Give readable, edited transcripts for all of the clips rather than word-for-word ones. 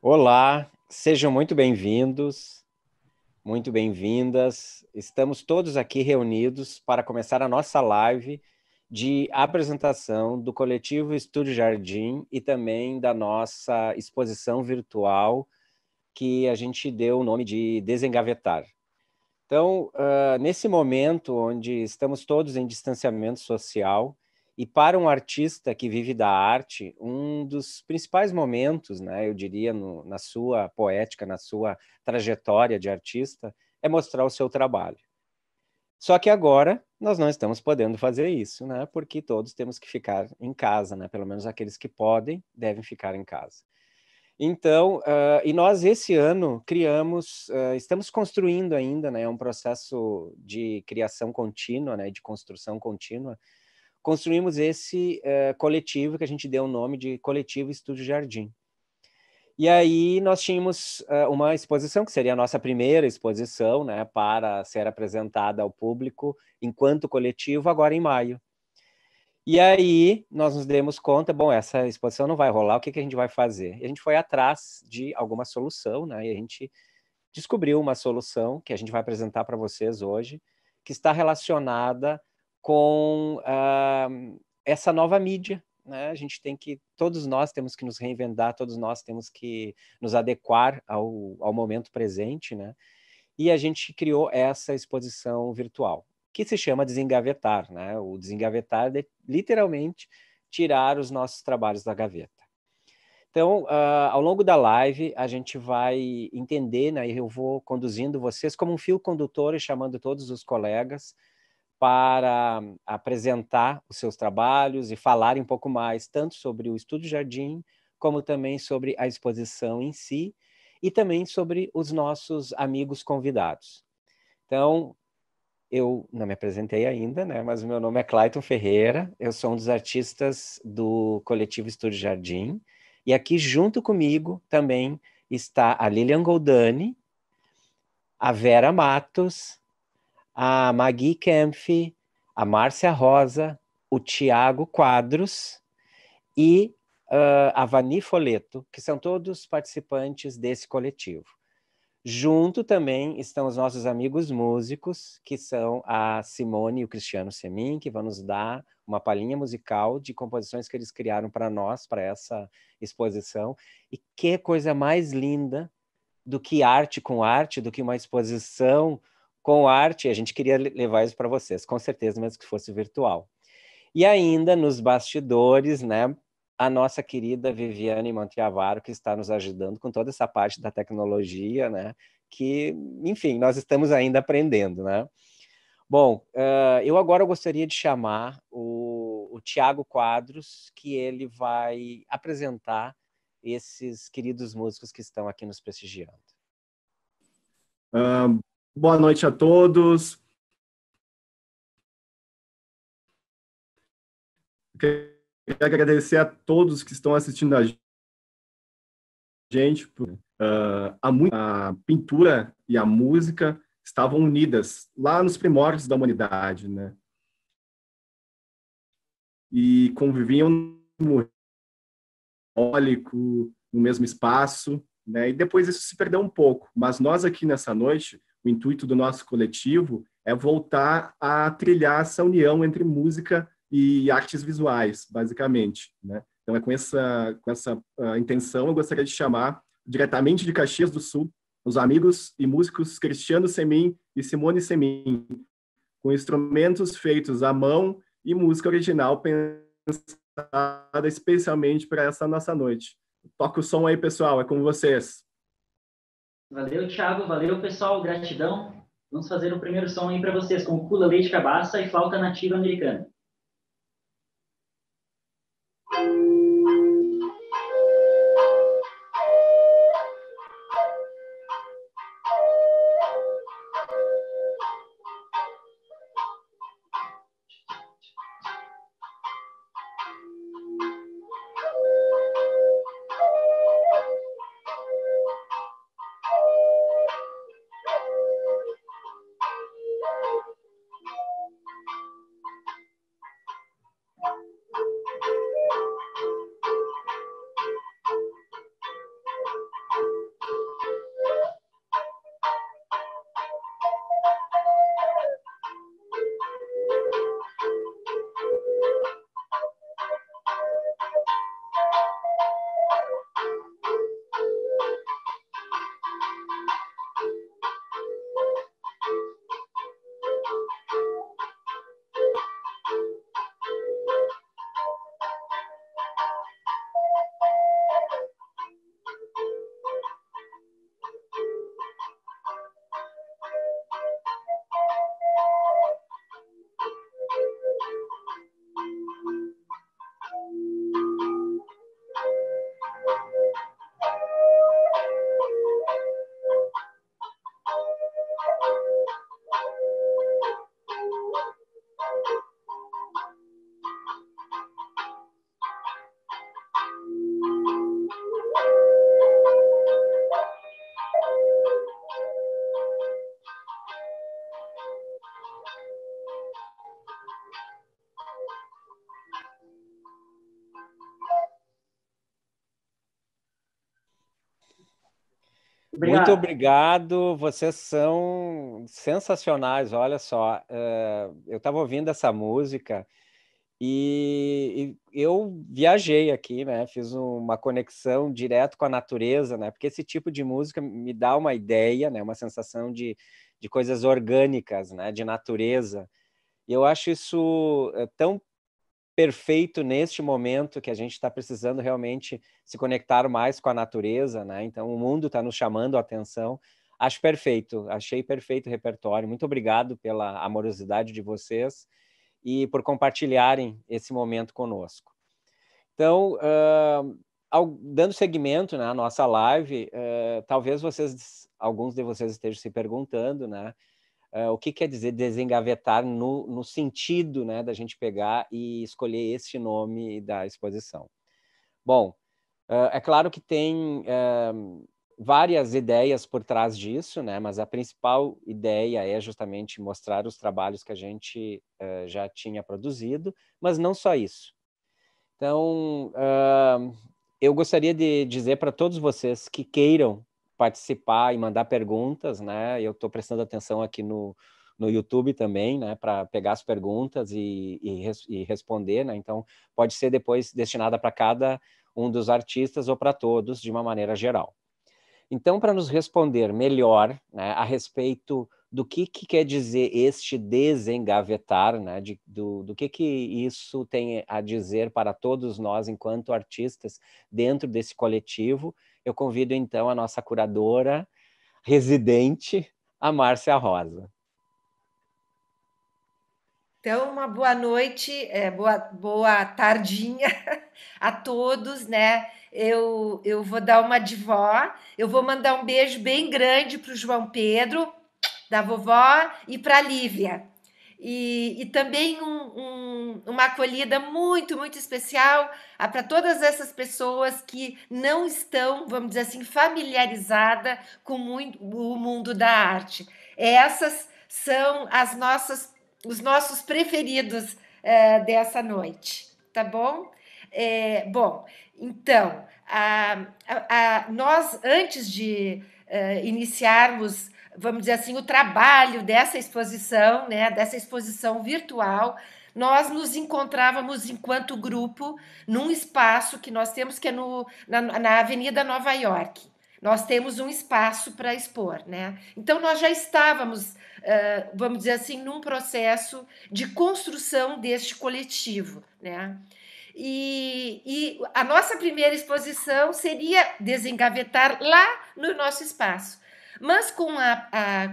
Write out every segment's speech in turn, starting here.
Olá, sejam muito bem-vindos, muito bem-vindas. Estamos todos aqui reunidos para começar a nossa live de apresentação do Coletivo Estúdio Jardim e também da nossa exposição virtual que a gente deu o nome de Desengavetar. Então, nesse momento onde estamos todos em distanciamento social, e para um artista que vive da arte, um dos principais momentos, né, eu diria, na sua poética, na sua trajetória de artista, é mostrar o seu trabalho. Só que agora nós não estamos podendo fazer isso, né, porque todos temos que ficar em casa, né, pelo menos aqueles que podem, devem ficar em casa. Então, e nós esse ano criamos, estamos construindo ainda, né, um processo de criação contínua, né, de construção contínua. Construímos esse coletivo que a gente deu o nome de Coletivo Estúdio Jardim. E aí nós tínhamos uma exposição, que seria a nossa primeira exposição, né, para ser apresentada ao público enquanto coletivo, agora em maio. E aí nós nos demos conta, bom, essa exposição não vai rolar, o que que a gente vai fazer? E a gente foi atrás de alguma solução, né? E a gente descobriu uma solução que a gente vai apresentar para vocês hoje, que está relacionada com essa nova mídia, né? A gente tem que, todos nós temos que nos reinventar, todos nós temos que nos adequar ao momento presente, né? E a gente criou essa exposição virtual, que se chama Desengavetar, né? O desengavetar é literalmente tirar os nossos trabalhos da gaveta. Então, ao longo da live, a gente vai entender, né? Eu vou conduzindo vocês como um fio condutor e chamando todos os colegas para apresentar os seus trabalhos e falarem um pouco mais, tanto sobre o Estúdio Jardim, como também sobre a exposição em si, e também sobre os nossos amigos convidados. Então, eu não me apresentei ainda, né? Mas o meu nome é Clayton Ferreira, eu sou um dos artistas do Coletivo Estúdio Jardim, e aqui junto comigo também está a Lilian Goldani, a Vera Matos, a Magui Kempf, a Márcia Rosa, o Tiago Quadros e a Vani Foleto, que são todos participantes desse coletivo. Junto também estão os nossos amigos músicos, que são a Simone e o Cristiano Semin, que vão nos dar uma palhinha musical de composições que eles criaram para nós, para essa exposição. E que coisa mais linda do que arte, do que uma exposição com arte. A gente queria levar isso para vocês, com certeza, mesmo que fosse virtual. E ainda nos bastidores, né, a nossa querida Viviane Monteavaro, que está nos ajudando com toda essa parte da tecnologia, né, que, enfim, nós estamos ainda aprendendo, né. Bom, eu agora gostaria de chamar o Tiago Quadros, que ele vai apresentar esses queridos músicos que estão aqui nos prestigiando. Boa noite a todos. Queria agradecer a todos que estão assistindo a gente. A pintura e a música estavam unidas lá nos primórdios da humanidade, né? E conviviam no no mesmo espaço, né? E depois isso se perdeu um pouco. Mas nós aqui nessa noite, o intuito do nosso coletivo é voltar a trilhar essa união entre música e artes visuais, basicamente, né? Então é com essa intenção eu gostaria de chamar diretamente de Caxias do Sul os amigos e músicos Cristiano Semin e Simone Semin, com instrumentos feitos à mão e música original pensada especialmente para essa nossa noite. Toca o som aí, pessoal, é com vocês. Valeu, Thiago, valeu, pessoal, gratidão. Vamos fazer o primeiro som aí para vocês com ukulele de cabaça e flauta nativa americana. Muito Obrigado. obrigado, vocês são sensacionais, olha só. Eu estava ouvindo essa música e eu viajei aqui, né? Fiz uma conexão direto com a natureza, né? Porque esse tipo de música me dá uma ideia, né? Uma sensação de coisas orgânicas, né? De natureza. E eu acho isso tão perfeito neste momento que a gente está precisando realmente se conectar mais com a natureza, né? Então o mundo está nos chamando a atenção. Acho perfeito, achei perfeito o repertório. Muito obrigado pela amorosidade de vocês e por compartilharem esse momento conosco. Então, dando seguimento, né, à nossa live, talvez alguns de vocês estejam se perguntando, né, o que quer dizer desengavetar no sentido, né, da gente pegar e escolher este nome da exposição. Bom, é claro que tem várias ideias por trás disso, né, mas a principal ideia é justamente mostrar os trabalhos que a gente já tinha produzido, mas não só isso. Então, eu gostaria de dizer para todos vocês que queiram participar e mandar perguntas, né? Eu estou prestando atenção aqui no YouTube também, né? Para pegar as perguntas e responder, né? Então, pode ser depois destinada para cada um dos artistas ou para todos, de uma maneira geral. Então, para nos responder melhor, né, a respeito do que quer dizer este desengavetar, né, do que isso tem a dizer para todos nós enquanto artistas dentro desse coletivo, eu convido então a nossa curadora residente, a Márcia Rosa. Então, uma boa noite, boa tardinha a todos, né? Eu vou dar uma de vó, eu vou mandar um beijo bem grande para o João Pedro, da vovó, e para a Lívia. E também uma acolhida muito, muito especial para todas essas pessoas que não estão, vamos dizer assim, familiarizadas com o mundo da arte. Essas são os nossos preferidos dessa noite, tá bom? Bom, então, nós, antes de iniciarmos, vamos dizer assim, o trabalho dessa exposição, né, dessa exposição virtual, nós nos encontrávamos enquanto grupo num espaço que nós temos, que é na Avenida Nova York. Nós temos um espaço para expor, né? Então, nós já estávamos, vamos dizer assim, num processo de construção deste coletivo, né? E a nossa primeira exposição seria desengavetar lá no nosso espaço. Mas com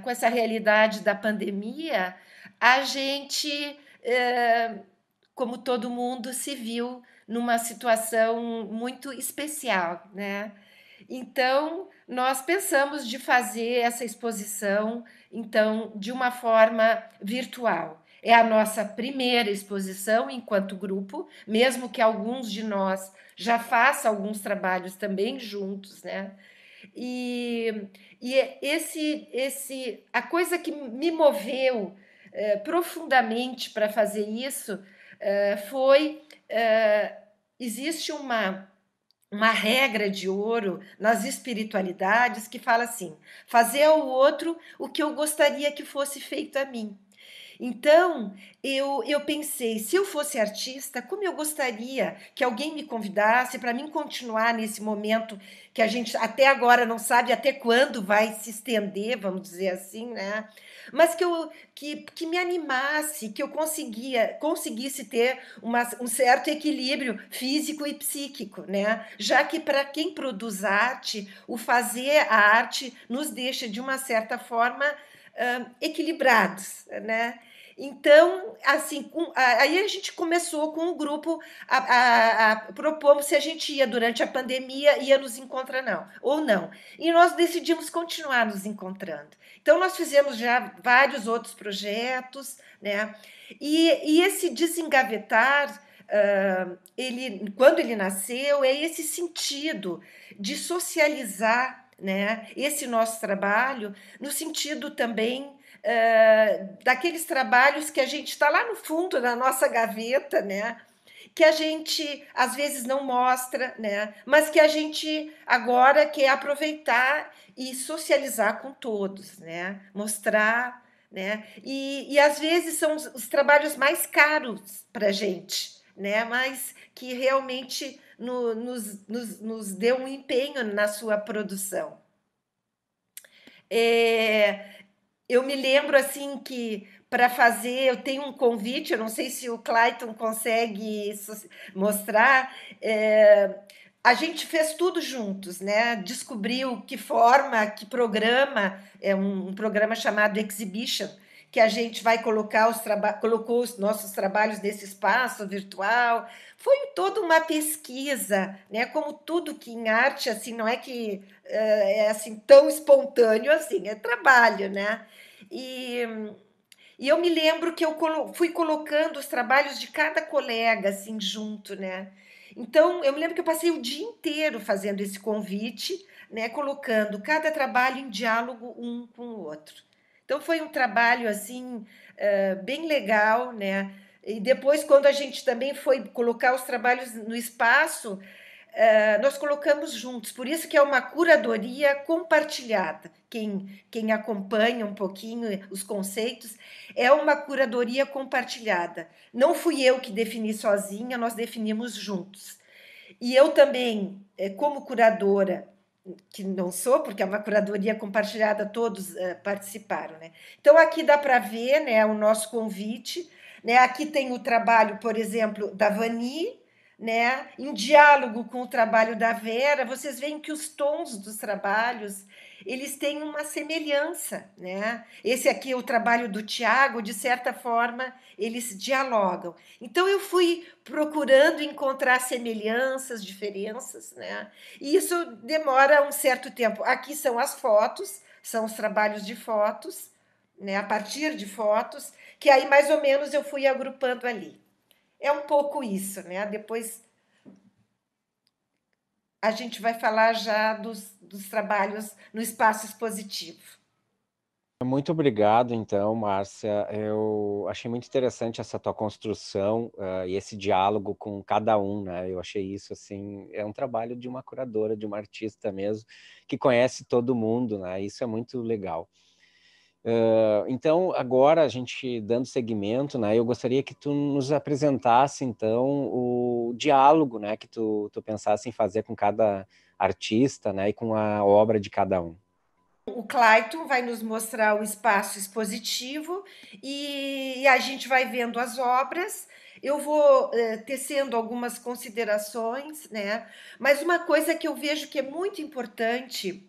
essa realidade da pandemia, a gente, como todo mundo, se viu numa situação muito especial, né? Então, nós pensamos de fazer essa exposição, então, de uma forma virtual. É a nossa primeira exposição enquanto grupo, mesmo que alguns de nós já façam alguns trabalhos também juntos, né? E, a coisa que me moveu profundamente para fazer isso foi existe uma regra de ouro nas espiritualidades que fala assim: fazer ao outro o que eu gostaria que fosse feito a mim. Então, eu pensei, se eu fosse artista, como eu gostaria que alguém me convidasse para mim continuar nesse momento que a gente até agora não sabe até quando vai se estender, vamos dizer assim, né? Mas que me animasse, que eu conseguisse ter um certo equilíbrio físico e psíquico, né? Já que para quem produz arte, o fazer a arte nos deixa, de uma certa forma, equilibrados, né? Então, assim, aí a gente começou com um grupo a propor se a gente ia durante a pandemia, ia nos encontrar não, ou não. E nós decidimos continuar nos encontrando. Então, nós fizemos já vários outros projetos, né? E esse desengavetar, quando ele nasceu, é esse sentido de socializar, né, esse nosso trabalho, no sentido também daqueles trabalhos que a gente está lá no fundo da nossa gaveta, né? que a gente às vezes não mostra, né? Mas que a gente agora quer aproveitar e socializar com todos, né? Mostrar, né? E às vezes são os trabalhos mais caros para a gente, né? Mas que realmente nos deu um empenho na sua produção. Eu me lembro assim que para fazer, eu tenho um convite, eu não sei se o Clayton consegue mostrar. A gente fez tudo juntos, né? Descobriu que forma, que programa, é um programa chamado Exhibition, que a gente vai colocar colocou os nossos trabalhos nesse espaço virtual. Foi toda uma pesquisa, né? Como tudo que em arte assim não é que é assim tão espontâneo assim, é trabalho, né? E, e eu me lembro que eu fui colocando os trabalhos de cada colega assim junto, né? Então, eu me lembro que eu passei o dia inteiro fazendo esse convite, né, colocando cada trabalho em diálogo um com o outro. Então, foi um trabalho assim bem legal, né? E depois, quando a gente também foi colocar os trabalhos no espaço, nós colocamos juntos, por isso que é uma curadoria compartilhada. Quem acompanha um pouquinho os conceitos, é uma curadoria compartilhada. Não fui eu que defini sozinha, nós definimos juntos. E eu também, como curadora, que não sou, porque é uma curadoria compartilhada, todos participaram, né? Então, aqui dá para ver, né, o nosso convite, né? Aqui tem o trabalho, por exemplo, da Vani, né? Em diálogo com o trabalho da Vera, vocês veem que os tons dos trabalhos eles têm uma semelhança, né? Esse aqui é o trabalho do Tiago, de certa forma, eles dialogam. Então eu fui procurando encontrar semelhanças, diferenças, né? E isso demora um certo tempo. Aqui são as fotos, são os trabalhos de fotos, né? A partir de fotos, que aí mais ou menos eu fui agrupando ali. É um pouco isso, né? Depois a gente vai falar já dos trabalhos no espaço expositivo. Muito obrigado, então, Márcia. Eu achei muito interessante essa tua construção e esse diálogo com cada um, né? Eu achei isso, assim, é um trabalho de uma curadora, de uma artista mesmo, que conhece todo mundo, né? Isso é muito legal. Então, agora, a gente dando seguimento, né? Eu gostaria que tu nos apresentasse, então, o diálogo, né? Que tu pensasse em fazer com cada artista, né? E com a obra de cada um. O Clayton vai nos mostrar o espaço expositivo e a gente vai vendo as obras. Eu vou tecendo algumas considerações, né? Mas uma coisa que eu vejo que é muito importante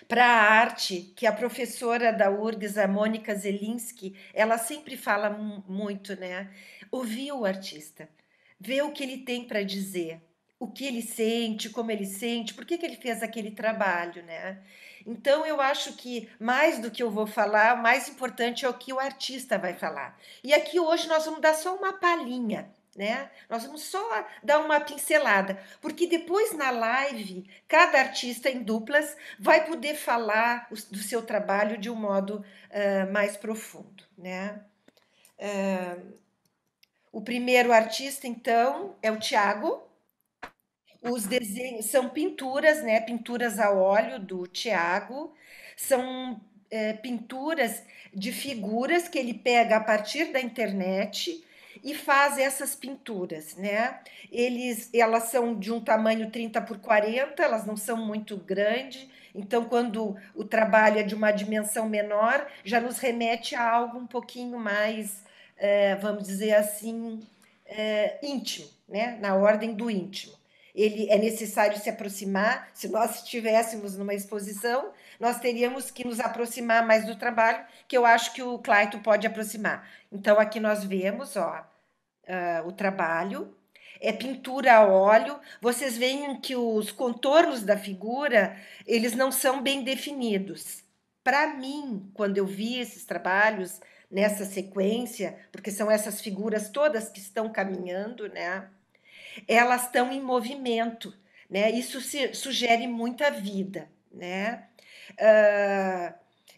para a arte, que a professora da URGS, a Mônica Zelinski, ela sempre fala muito, né? Ouvir o artista, ver o que ele tem para dizer, o que ele sente, como ele sente, por que ele fez aquele trabalho, né? Então, eu acho que mais do que eu vou falar, o mais importante é o que o artista vai falar. E aqui hoje nós vamos dar só uma palhinha, né? Nós vamos só dar uma pincelada, porque depois na live, cada artista em duplas vai poder falar do seu trabalho de um modo mais profundo, né? O primeiro artista, então, é o Tiago. Os desenhos são pinturas, né? Pinturas a óleo do Tiago. São pinturas de figuras que ele pega a partir da internet e faz essas pinturas, né? Elas são de um tamanho 30 por 40, elas não são muito grandes. Então, quando o trabalho é de uma dimensão menor, já nos remete a algo um pouquinho mais, vamos dizer assim, íntimo, né? Na ordem do íntimo. É necessário se aproximar. Se nós estivéssemos numa exposição, nós teríamos que nos aproximar mais do trabalho, que eu acho que o Clayton pode aproximar. Então, aqui nós vemos o trabalho. É pintura a óleo. Vocês veem que os contornos da figura, eles não são bem definidos. Para mim, quando eu vi esses trabalhos nessa sequência, porque são essas figuras todas que estão caminhando, né? Elas estão em movimento, né? Isso sugere muita vida, né?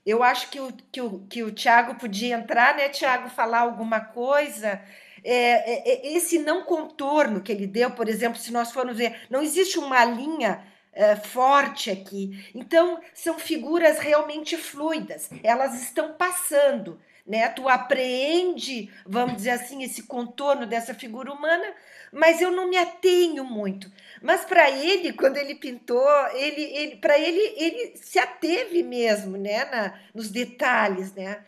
Eu acho que o Tiago podia entrar, né, Tiago, falar alguma coisa esse não contorno que ele deu, por exemplo, se nós formos ver, não existe uma linha forte aqui. Então, são figuras realmente fluidas, elas estão passando, né? Tu apreende, vamos dizer assim, esse contorno dessa figura humana, mas eu não me atenho muito. Mas para ele, quando ele pintou, para ele se ateve mesmo, né, nos detalhes, né?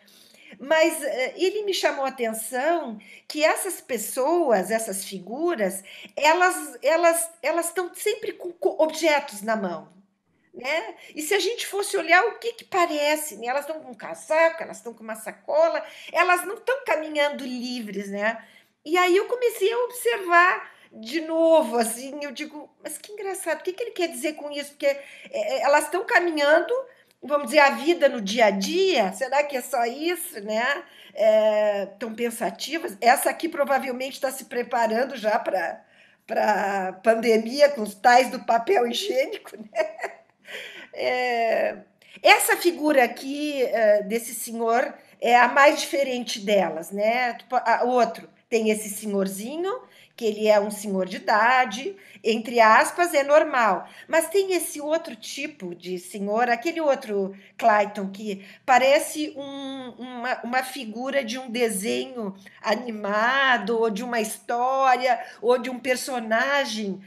Mas ele me chamou a atenção que essas pessoas, essas figuras, elas estão sempre com objetos na mão, né? E se a gente fosse olhar o que parece, né? Elas estão com um casaco, elas estão com uma sacola, elas não estão caminhando livres, né? E aí eu comecei a observar de novo, assim, eu digo, mas que engraçado, o que ele quer dizer com isso? Porque elas estão caminhando, vamos dizer, a vida no dia a dia, será que é só isso, né? Tão pensativas. Essa aqui provavelmente está se preparando já para pandemia com os tais do papel higiênico, né? É, essa figura aqui desse senhor é a mais diferente delas, né? O outro tem esse senhorzinho, que ele é um senhor de idade, entre aspas, é normal. Mas tem esse outro tipo de senhor, aquele outro Clayton, que parece uma figura de um desenho animado, ou de uma história, ou de um personagem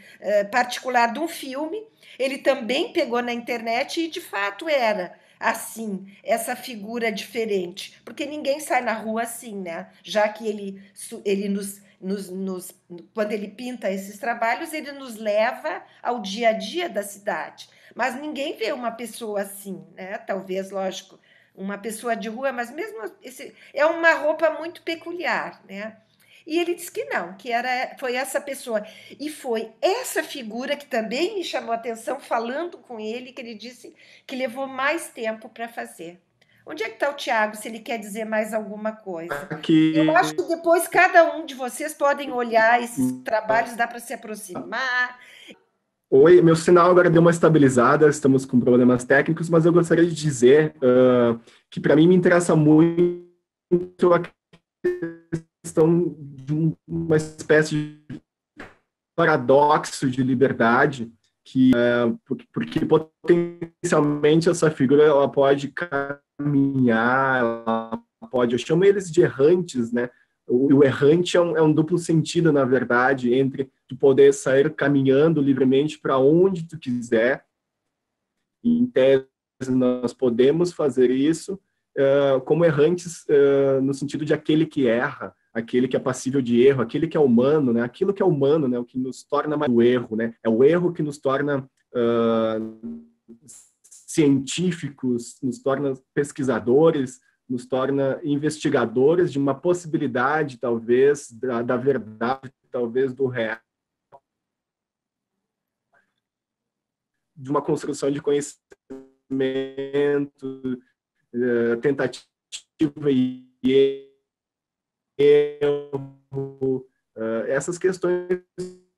particular de um filme. Ele também pegou na internet e de fato era assim, essa figura diferente, porque ninguém sai na rua assim, né? Já que ele quando ele pinta esses trabalhos, ele nos leva ao dia a dia da cidade. Mas ninguém vê uma pessoa assim, né? Talvez, lógico, uma pessoa de rua, mas mesmo é uma roupa muito peculiar, né? E ele disse que não, foi essa pessoa. E foi essa figura que também me chamou a atenção, falando com ele, que ele disse que levou mais tempo para fazer. Onde é que está o Tiago, se ele quer dizer mais alguma coisa? Eu acho Aqui. que depois cada um de vocês podem olhar esses trabalhos, dá para se aproximar. Oi, meu sinal agora deu uma estabilizada, estamos com problemas técnicos, mas eu gostaria de dizer que para mim me interessa muito a questão de uma espécie de paradoxo de liberdade, que porque potencialmente essa figura ela pode caminhar, ela pode, eu chamo eles de errantes, né? O errante é um duplo sentido, na verdade, entre tu poder sair caminhando livremente para onde tu quiser. Em tese, nós podemos fazer isso como errantes no sentido de aquele que erra, aquele que é passível de erro, aquele que é humano, né? Aquilo que é humano, né? O que nos torna mais o erro, né? É o erro que nos torna científicos, nos torna pesquisadores, nos torna investigadores de uma possibilidade, talvez, da verdade, talvez do real, de uma construção de conhecimento, tentativa e erro. Essas questões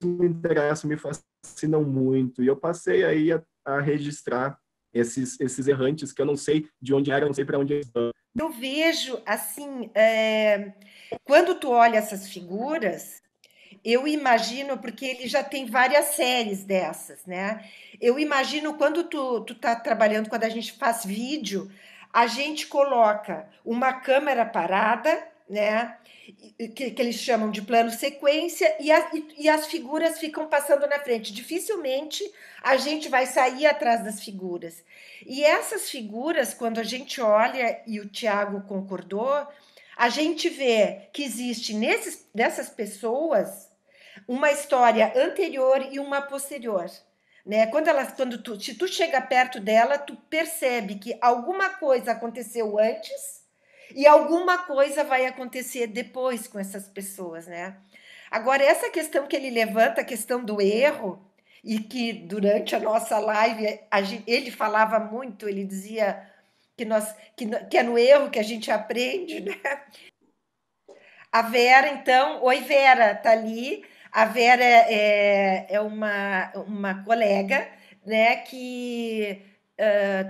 me interessam, me fascinam muito. E eu passei aí a registrar esses errantes que eu não sei de onde eram, não sei para onde eles vão. Eu vejo, assim, quando tu olha essas figuras, eu imagino, porque ele já tem várias séries dessas, né? Eu imagino quando tu tá trabalhando, quando a gente faz vídeo, a gente coloca uma câmera parada, né? Que eles chamam de plano sequência, e as figuras ficam passando na frente. Dificilmente a gente vai sair atrás das figuras. E essas figuras, quando a gente olha, e o Tiago concordou, a gente vê que existe nessas pessoas uma história anterior e uma posterior, né? Se tu chega perto dela, tu percebe que alguma coisa aconteceu antes e alguma coisa vai acontecer depois com essas pessoas, né? Agora, essa questão que ele levanta, a questão do erro, e que durante a nossa live ele falava muito, ele dizia que é no erro que a gente aprende, né? A Vera, então, oi Vera, tá ali. A Vera é uma colega, né, que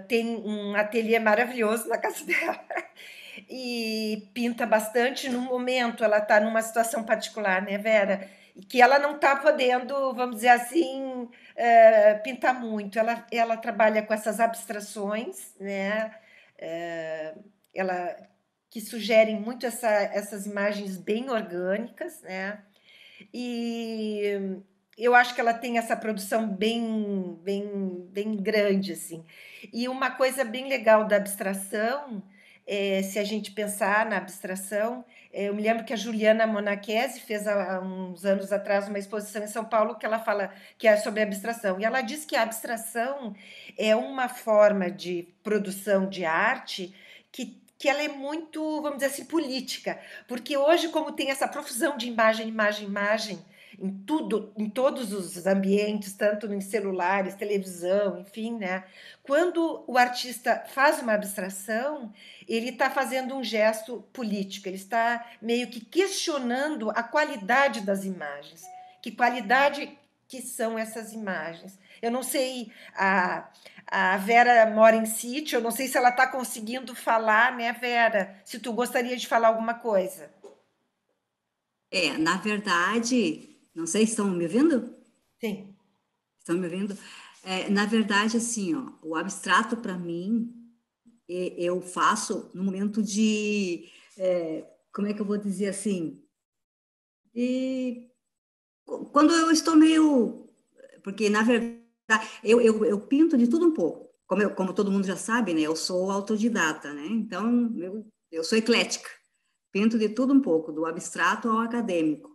tem um ateliê maravilhoso na casa dela. e pinta bastante. No momento, ela está numa situação particular, né, Vera? E que ela não está podendo, vamos dizer assim, pintar muito. Ela trabalha com essas abstrações, né? Ela que sugerem muito essas imagens bem orgânicas, né? E eu acho que ela tem essa produção bem grande, assim. E uma coisa bem legal da abstração, se a gente pensar na abstração, eu me lembro que a Juliana Monachesi fez há uns anos atrás uma exposição em São Paulo que ela fala que é sobre abstração. E ela diz que a abstração é uma forma de produção de arte que ela é muito, vamos dizer assim, política, porque hoje, como tem essa profusão de imagem, em tudo, em todos os ambientes, tanto em celulares, televisão, enfim, né? Quando o artista faz uma abstração, ele está fazendo um gesto político, ele está meio que questionando a qualidade das imagens. Que qualidade que são essas imagens? Eu não sei, a Vera mora em sítio, eu não sei se ela está conseguindo falar, né, Vera? Se tu gostaria de falar alguma coisa. Na verdade, não sei se estão me ouvindo? Sim. Estão me ouvindo? Na verdade, assim, ó, o abstrato, para mim, eu faço no momento de, como é que eu vou dizer assim? Quando eu estou meio... Porque, na verdade, eu pinto de tudo um pouco. Como todo mundo já sabe, né? Eu sou autodidata, né? Então, eu sou eclética. Pinto de tudo um pouco, do abstrato ao acadêmico.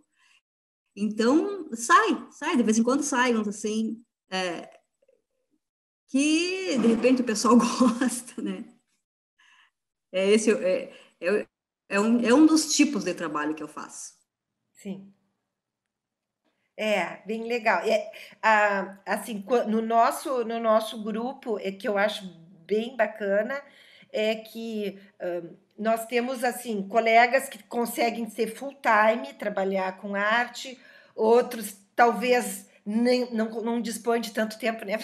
Então, de vez em quando sai, assim, que de repente o pessoal gosta, né? Esse é um dos tipos de trabalho que eu faço. Sim. Bem legal. Assim, no nosso grupo, que eu acho bem bacana, é que nós temos assim colegas que conseguem ser full time, trabalhar com arte, outros talvez não dispõem de tanto tempo, né,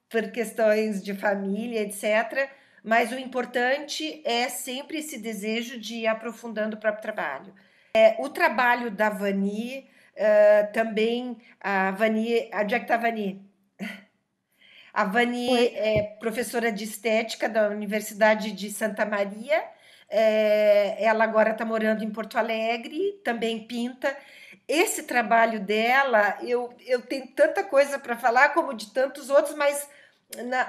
por questões de família, etc. Mas o importante é sempre esse desejo de ir aprofundando o próprio trabalho. O trabalho da Vani, também, a Vani, onde é que está a Vani? A Vani Oi. é professora de estética da Universidade de Santa Maria, ela agora está morando em Porto Alegre, também pinta. Esse trabalho dela, eu tenho tanta coisa para falar, como de tantos outros, mas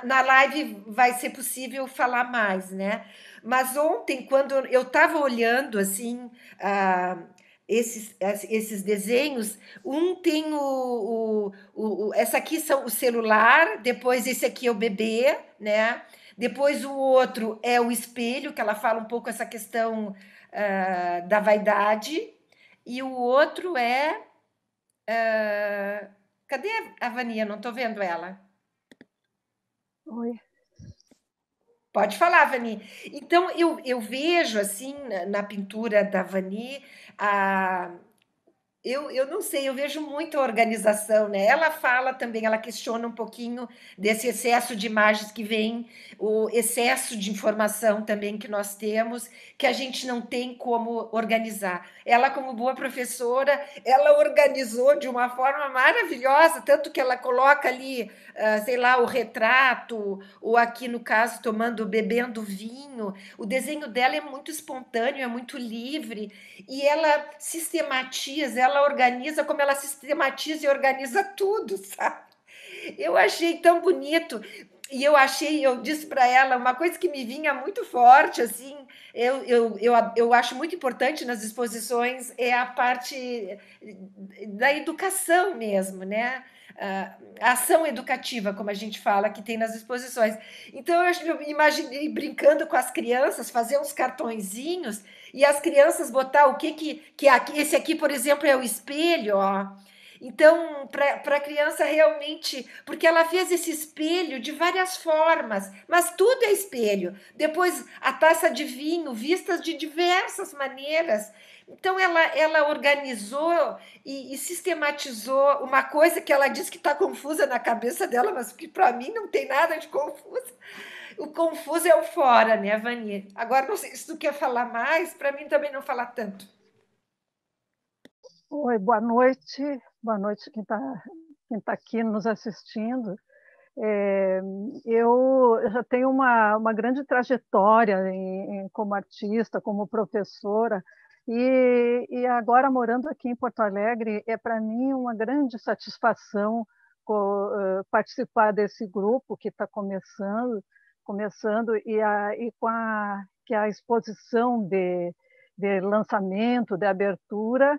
na live vai ser possível falar mais, né? Mas ontem, quando eu estava olhando assim, esses desenhos, um tem essa aqui são o celular, depois esse aqui é o bebê, né? Depois o outro é o espelho, que ela fala um pouco essa questão da vaidade, e o outro é. Cadê a Vania? Não estou vendo ela. Oi. Pode falar, Vani. Então, eu vejo, assim, na pintura da Vani, eu não sei, eu vejo muita organização, né? Ela fala também, ela questiona um pouquinho desse excesso de imagens que vem, o excesso de informação também que nós temos, que a gente não tem como organizar. Ela, como boa professora, ela organizou de uma forma maravilhosa, tanto que ela coloca ali, sei lá, o retrato, ou aqui no caso, bebendo vinho. O desenho dela é muito espontâneo, é muito livre, e ela sistematiza, ela organiza como ela sistematiza e organiza tudo, sabe? Eu achei tão bonito. E eu disse para ela uma coisa que me vinha muito forte, assim, eu acho muito importante nas exposições é a parte da educação mesmo, né? A ação educativa, como a gente fala, que tem nas exposições. Então, eu imaginei brincando com as crianças, fazer uns cartõezinhos e as crianças botar o que esse aqui, por exemplo, é o espelho, ó. Então, para a criança realmente, porque ela fez esse espelho de várias formas, mas tudo é espelho. Depois, a taça de vinho, vistas de diversas maneiras. Então, ela organizou e sistematizou uma coisa que ela diz que está confusa na cabeça dela, mas que para mim não tem nada de confuso. O confuso é o fora, né, Vani? Agora, não sei se tu quer falar mais, para mim também não falar tanto. Oi, boa noite quem tá aqui nos assistindo. Eu já tenho uma grande trajetória como artista, como professora, e agora morando aqui em Porto Alegre, é para mim uma grande satisfação participar desse grupo que está começando e que a exposição de lançamento, de abertura,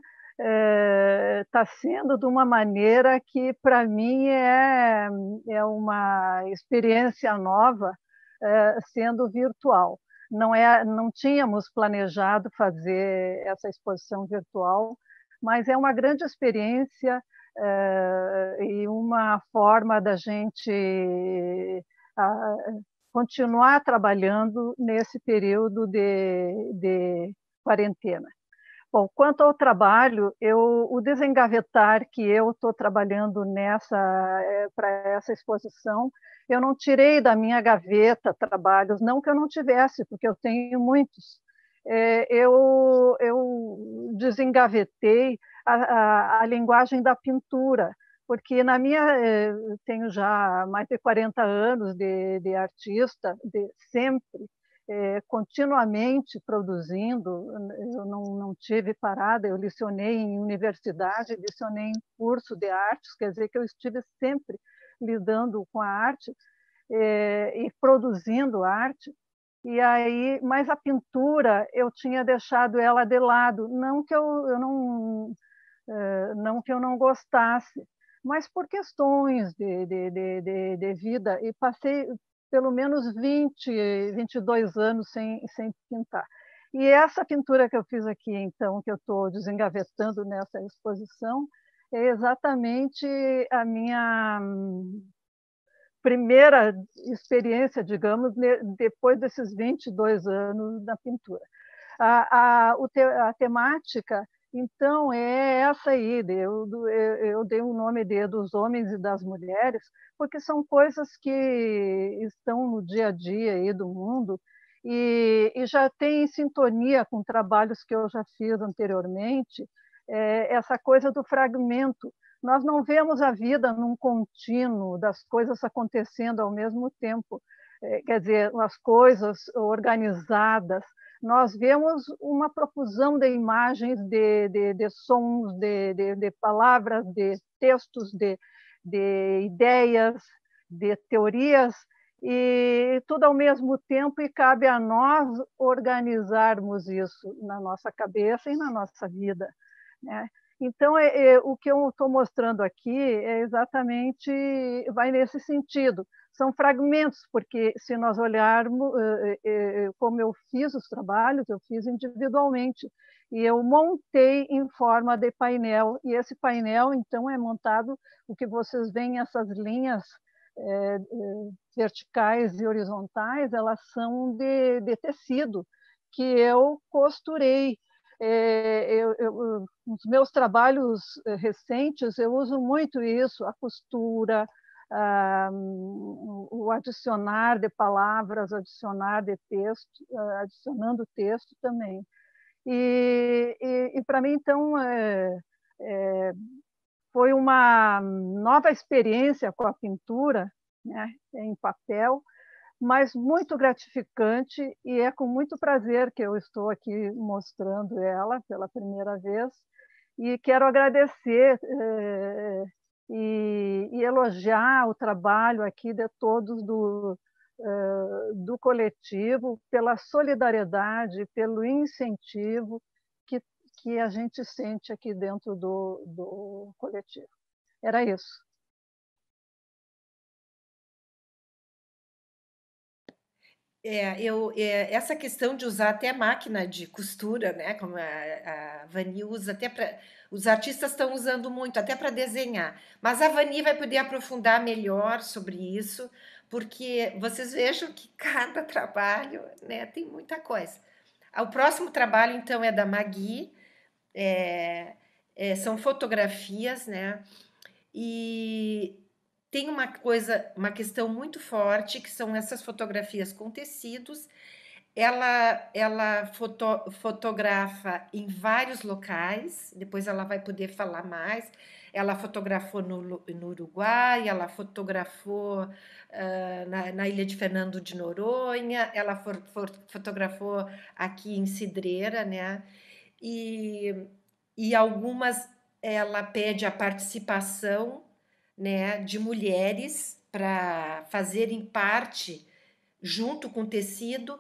está sendo de uma maneira que, para mim, é uma experiência nova, sendo virtual. Não tínhamos planejado fazer essa exposição virtual, mas é uma grande experiência e uma forma da gente continuar trabalhando nesse período de quarentena. Bom, quanto ao trabalho, o desengavetar que eu estou trabalhando para essa exposição, eu não tirei da minha gaveta trabalhos, não que eu não tivesse, porque eu tenho muitos. Eu desengavetei a linguagem da pintura, porque tenho já mais de 40 anos de artista, sempre continuamente produzindo, eu não tive parada, eu lecionei em universidade, lecionei em curso de artes, quer dizer que eu estive sempre lidando com a arte e produzindo arte, mas a pintura eu tinha deixado ela de lado, não que eu não gostasse, mas por questões de vida, e passei pelo menos 22 anos sem pintar. E essa pintura que eu fiz aqui, então, que eu estou desengavetando nessa exposição, é exatamente a minha primeira experiência, digamos, depois desses 22 anos da pintura. A temática, então, é essa aí, eu dei o nome dos homens e das mulheres, porque são coisas que estão no dia a dia aí do mundo e já tem sintonia com trabalhos que eu já fiz anteriormente, essa coisa do fragmento. Nós não vemos a vida num contínuo das coisas acontecendo ao mesmo tempo, quer dizer, as coisas organizadas. Nós vemos uma profusão de imagens, de sons, de palavras, de textos, de ideias, de teorias, e tudo ao mesmo tempo, e cabe a nós organizarmos isso na nossa cabeça e na nossa vida, né? Então, o que eu estou mostrando aqui exatamente vai nesse sentido. São fragmentos, porque se nós olharmos como eu fiz os trabalhos, eu fiz individualmente, e eu montei em forma de painel, e esse painel, então, é montado, o que vocês veem, essas linhas verticais e horizontais, elas são de tecido, que eu costurei. Nos meus trabalhos recentes, eu uso muito isso, a costura, o adicionar de palavras, adicionar de texto, adicionando texto também. E para mim, então, foi uma nova experiência com a pintura, né, em papel, mas muito gratificante, e é com muito prazer que eu estou aqui mostrando ela pela primeira vez, e quero agradecer e elogiar o trabalho aqui de todos do coletivo, pela solidariedade, pelo incentivo que a gente sente aqui dentro do coletivo. Era isso. Essa questão de usar até máquina de costura, né, como a Vani usa, até para os artistas estão usando muito, até para desenhar. Mas a Vani vai poder aprofundar melhor sobre isso, porque vocês vejam que cada trabalho, né, tem muita coisa. O próximo trabalho, então, é da Magui, são fotografias, né, e tem uma questão muito forte, que são essas fotografias com tecidos. Ela fotografa em vários locais, depois ela vai poder falar mais. Ela fotografou no Uruguai, ela fotografou na ilha de Fernando de Noronha, ela fotografou aqui em Cidreira, né? E algumas ela pede a participação, né, de mulheres para fazerem parte junto com o tecido.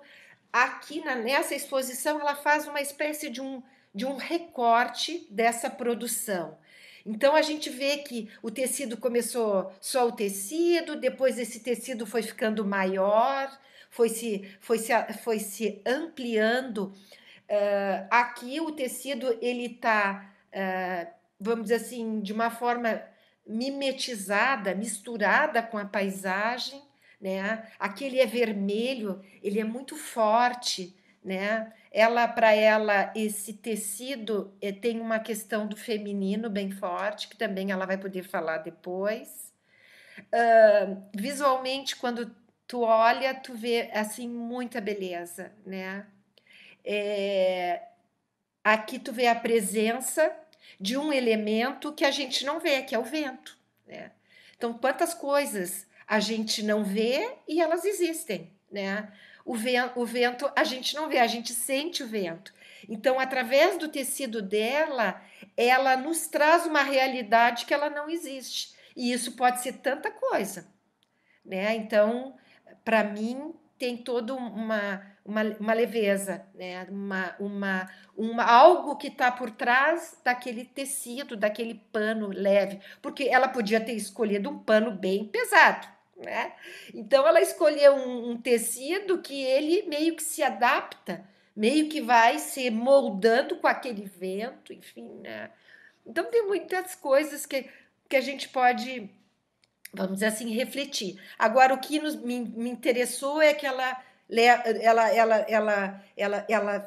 Aqui nessa exposição, ela faz uma espécie de um recorte dessa produção. Então, a gente vê que o tecido começou só o tecido, depois esse tecido foi ficando maior, foi se ampliando. Aqui o tecido ele está, vamos dizer assim, de uma forma mimetizada, misturada com a paisagem, né? Aquele é vermelho, ele é muito forte, né? Para ela, esse tecido tem uma questão do feminino bem forte, que também ela vai poder falar depois. Visualmente, quando tu olha, tu vê assim muita beleza, né? Aqui tu vê a presença de um elemento que a gente não vê, que é o vento, né? Então, quantas coisas a gente não vê e elas existem, né? O vento a gente não vê, a gente sente o vento. Então, através do tecido dela, ela nos traz uma realidade que ela não existe. E isso pode ser tanta coisa, né? Então, para mim, tem toda uma leveza, né? Algo que está por trás daquele tecido, daquele pano leve, porque ela podia ter escolhido um pano bem pesado, né? Então, ela escolheu um tecido que ele meio que se adapta, meio que vai se moldando com aquele vento, enfim, né? Então, tem muitas coisas que a gente pode, vamos dizer assim, refletir. Agora, o que me interessou é que ela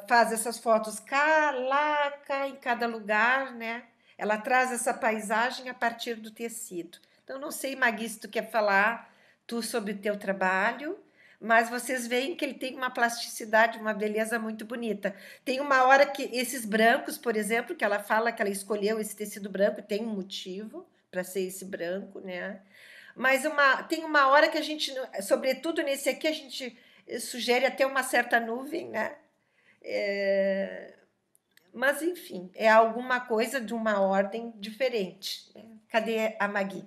faz essas fotos cá, lá, cá, em cada lugar, né? Ela traz essa paisagem a partir do tecido. Então, não sei, Magui, se tu quer falar tu sobre o teu trabalho, mas vocês veem que ele tem uma plasticidade, uma beleza muito bonita. Tem uma hora que esses brancos, por exemplo, que ela fala que ela escolheu esse tecido branco, tem um motivo para ser esse branco, né? Mas tem uma hora que a gente, sobretudo nesse aqui, a gente sugere até uma certa nuvem, né? Mas, enfim, é alguma coisa de uma ordem diferente, né? Cadê a Magui?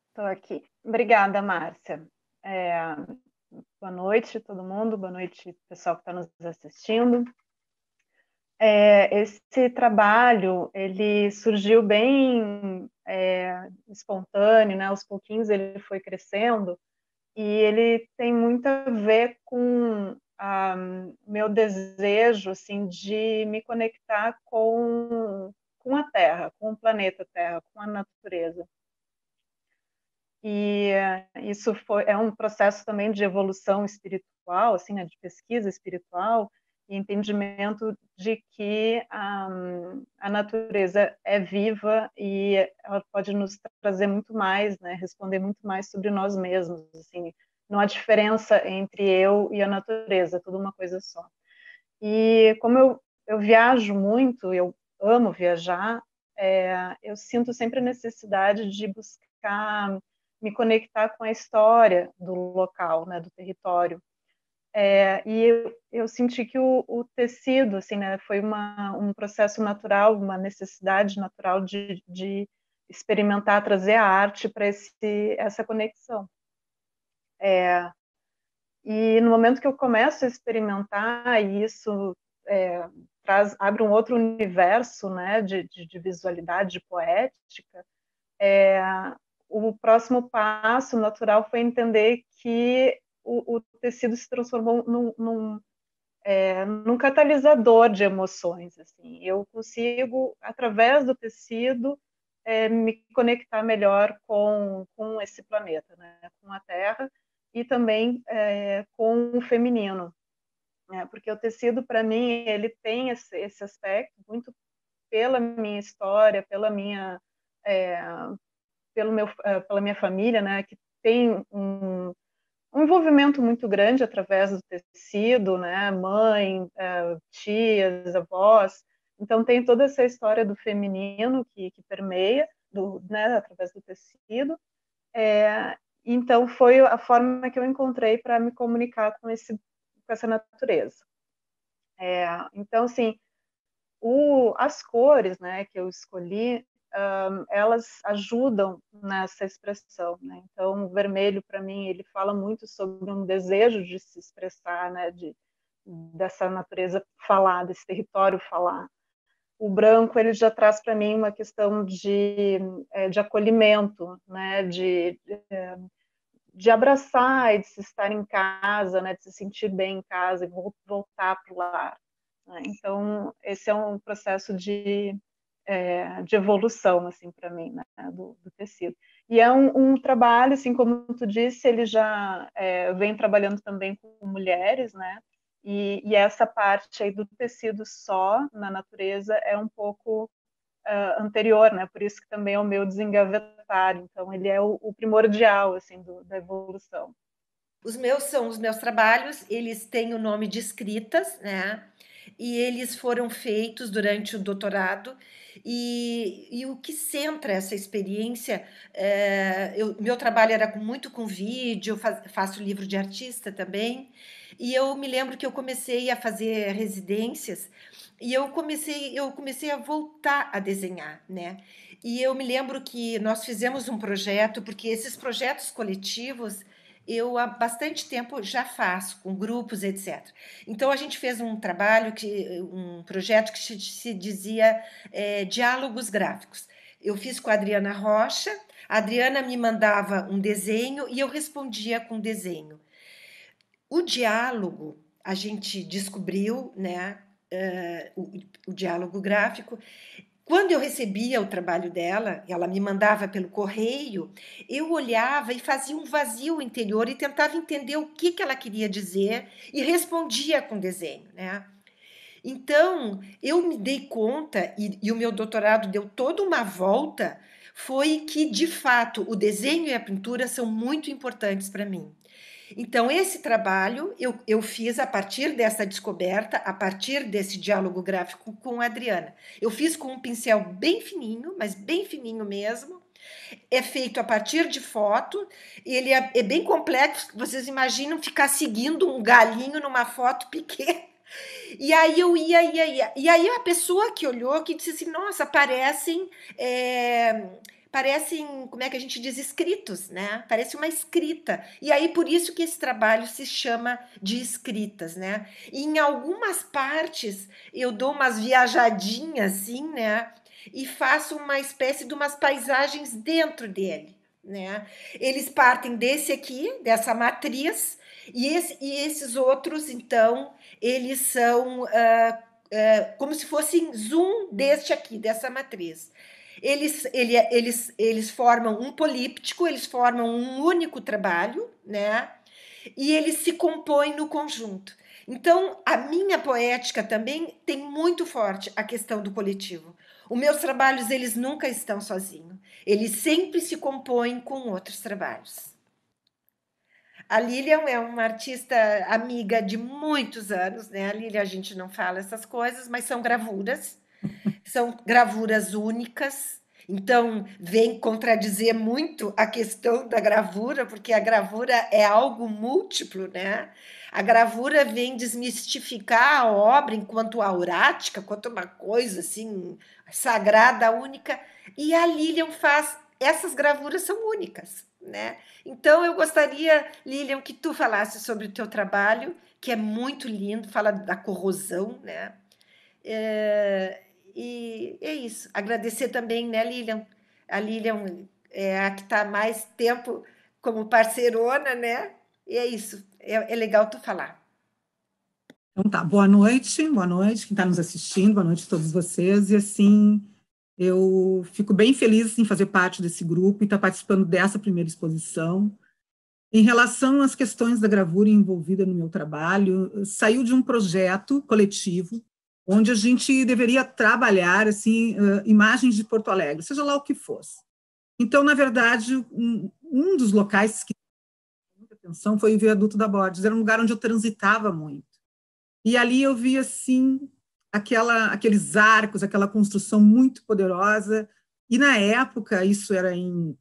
Estou aqui. Obrigada, Márcia. Boa noite, todo mundo. Boa noite, pessoal que está nos assistindo. Esse trabalho, ele surgiu bem espontâneo, né? Aos pouquinhos ele foi crescendo, e ele tem muito a ver com meu desejo, assim, de me conectar com a Terra, com o planeta Terra, com a natureza. E isso é um processo também de evolução espiritual, assim, né, de pesquisa espiritual e entendimento de que a natureza é viva e ela pode nos trazer muito mais, né, responder muito mais sobre nós mesmos, assim, não há diferença entre eu e a natureza, é tudo uma coisa só. E como eu viajo muito, eu amo viajar, eu sinto sempre a necessidade de buscar me conectar com a história do local, né, do território. E eu senti que o tecido, assim, né, foi um processo natural, uma necessidade natural de experimentar, trazer a arte para essa conexão. E no momento que eu começo a experimentar, e isso abre um outro universo, né, de visualidade, de poética, o próximo passo natural foi entender que o tecido se transformou num catalisador de emoções. Assim. Eu consigo, através do tecido, me conectar melhor com esse planeta, né? Com a Terra, e também com o feminino. Né? Porque o tecido, para mim, ele tem esse aspecto muito pela minha história, pela minha pela minha família, né, que tem um envolvimento muito grande através do tecido, né, mãe, tias, avós. Então tem toda essa história do feminino que permeia, né, através do tecido. Então foi a forma que eu encontrei para me comunicar com essa natureza. Então, assim, as cores, né, que eu escolhi, elas ajudam nessa expressão, né? Então, o vermelho, para mim, ele fala muito sobre um desejo de se expressar, né, dessa natureza falar, desse território falar. O branco, ele já traz para mim uma questão de acolhimento, né, de abraçar e de se estar em casa, né, de se sentir bem em casa e voltar para o lar. Né? Então, esse é um processo de evolução, assim, para mim, né, do tecido. E é um trabalho, assim, como tu disse, ele já vem trabalhando também com mulheres, né, e essa parte aí do tecido só na natureza é um pouco anterior, né, por isso que também é o meu desengavetar, então ele é o primordial, assim, da evolução. Os meus trabalhos, eles têm o nome de escritas, né, e eles foram feitos durante o doutorado, e o que centra essa experiência, meu trabalho era muito com vídeo, faço livro de artista também, e eu me lembro que eu comecei a fazer residências, e eu comecei a voltar a desenhar, né? E eu me lembro que nós fizemos um projeto, porque esses projetos coletivos, eu há bastante tempo já faço, com grupos, etc. Então, a gente fez um projeto que se dizia Diálogos Gráficos. Eu fiz com a Adriana Rocha, a Adriana me mandava um desenho e eu respondia com desenho. O diálogo, a gente descobriu, né, o diálogo gráfico. Quando eu recebia o trabalho dela, ela me mandava pelo correio, eu olhava e fazia um vazio interior e tentava entender o que ela queria dizer e respondia com desenho, né? Então, eu me dei conta, e o meu doutorado deu toda uma volta, foi que, de fato, o desenho e a pintura são muito importantes para mim. Então, esse trabalho eu fiz a partir dessa descoberta, a partir desse diálogo gráfico com a Adriana. Eu fiz com um pincel bem fininho, mas bem fininho mesmo. É feito a partir de foto, ele é bem complexo, vocês imaginam ficar seguindo um galinho numa foto pequena. E aí eu ia. E aí a pessoa que olhou, que disse assim, nossa, parecem, como é que a gente diz, escritos, né? Parece uma escrita. E aí, por isso que esse trabalho se chama de escritas, né? E em algumas partes, eu dou umas viajadinhas, assim, né? E faço uma espécie de umas paisagens dentro dele, né? Eles partem desse aqui, dessa matriz, e esses outros, então, eles são como se fossem zoom deste aqui, dessa matriz. Eles formam um políptico, eles formam um único trabalho, né? E eles se compõem no conjunto. Então, a minha poética também tem muito forte a questão do coletivo. Os meus trabalhos, eles nunca estão sozinhos. Eles sempre se compõem com outros trabalhos. A Lilian é uma artista amiga de muitos anos, né? A Lilian, a gente não fala essas coisas, mas são gravuras únicas. Então, vem contradizer muito a questão da gravura, porque a gravura é algo múltiplo, né? A gravura vem desmistificar a obra enquanto aurática, quanto uma coisa assim, sagrada, única. E a Lilian faz, essas gravuras são únicas, né? Então, eu gostaria, Lilian, que tu falasse sobre o teu trabalho, que é muito lindo, fala da corrosão, né? E é isso. Agradecer também, né, Lilian? A Lilian é a que está mais tempo como parceirona, né? E é isso. É legal tu falar. Então tá, boa noite quem está nos assistindo, boa noite a todos vocês. E assim, eu fico bem feliz em fazer parte desse grupo e estar participando dessa primeira exposição. Em relação às questões da gravura envolvida no meu trabalho, saiu de um projeto coletivo onde a gente deveria trabalhar assim, imagens de Porto Alegre, seja lá o que fosse. Então, na verdade, um dos locais que chamou muita atenção foi o viaduto da Borges. Era um lugar onde eu transitava muito. E ali eu vi, assim, aqueles arcos, aquela construção muito poderosa. E, na época, isso era em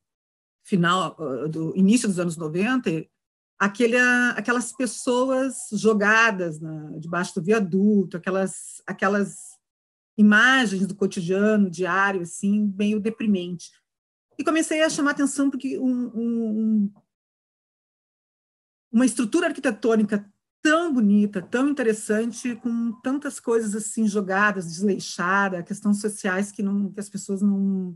do início dos anos 90, aquelas pessoas jogadas debaixo do viaduto, aquelas imagens do cotidiano diário, assim, meio deprimente. E comecei a chamar atenção porque uma estrutura arquitetônica tão bonita, tão interessante, com tantas coisas assim jogadas, desleixadas, questões sociais que as pessoas não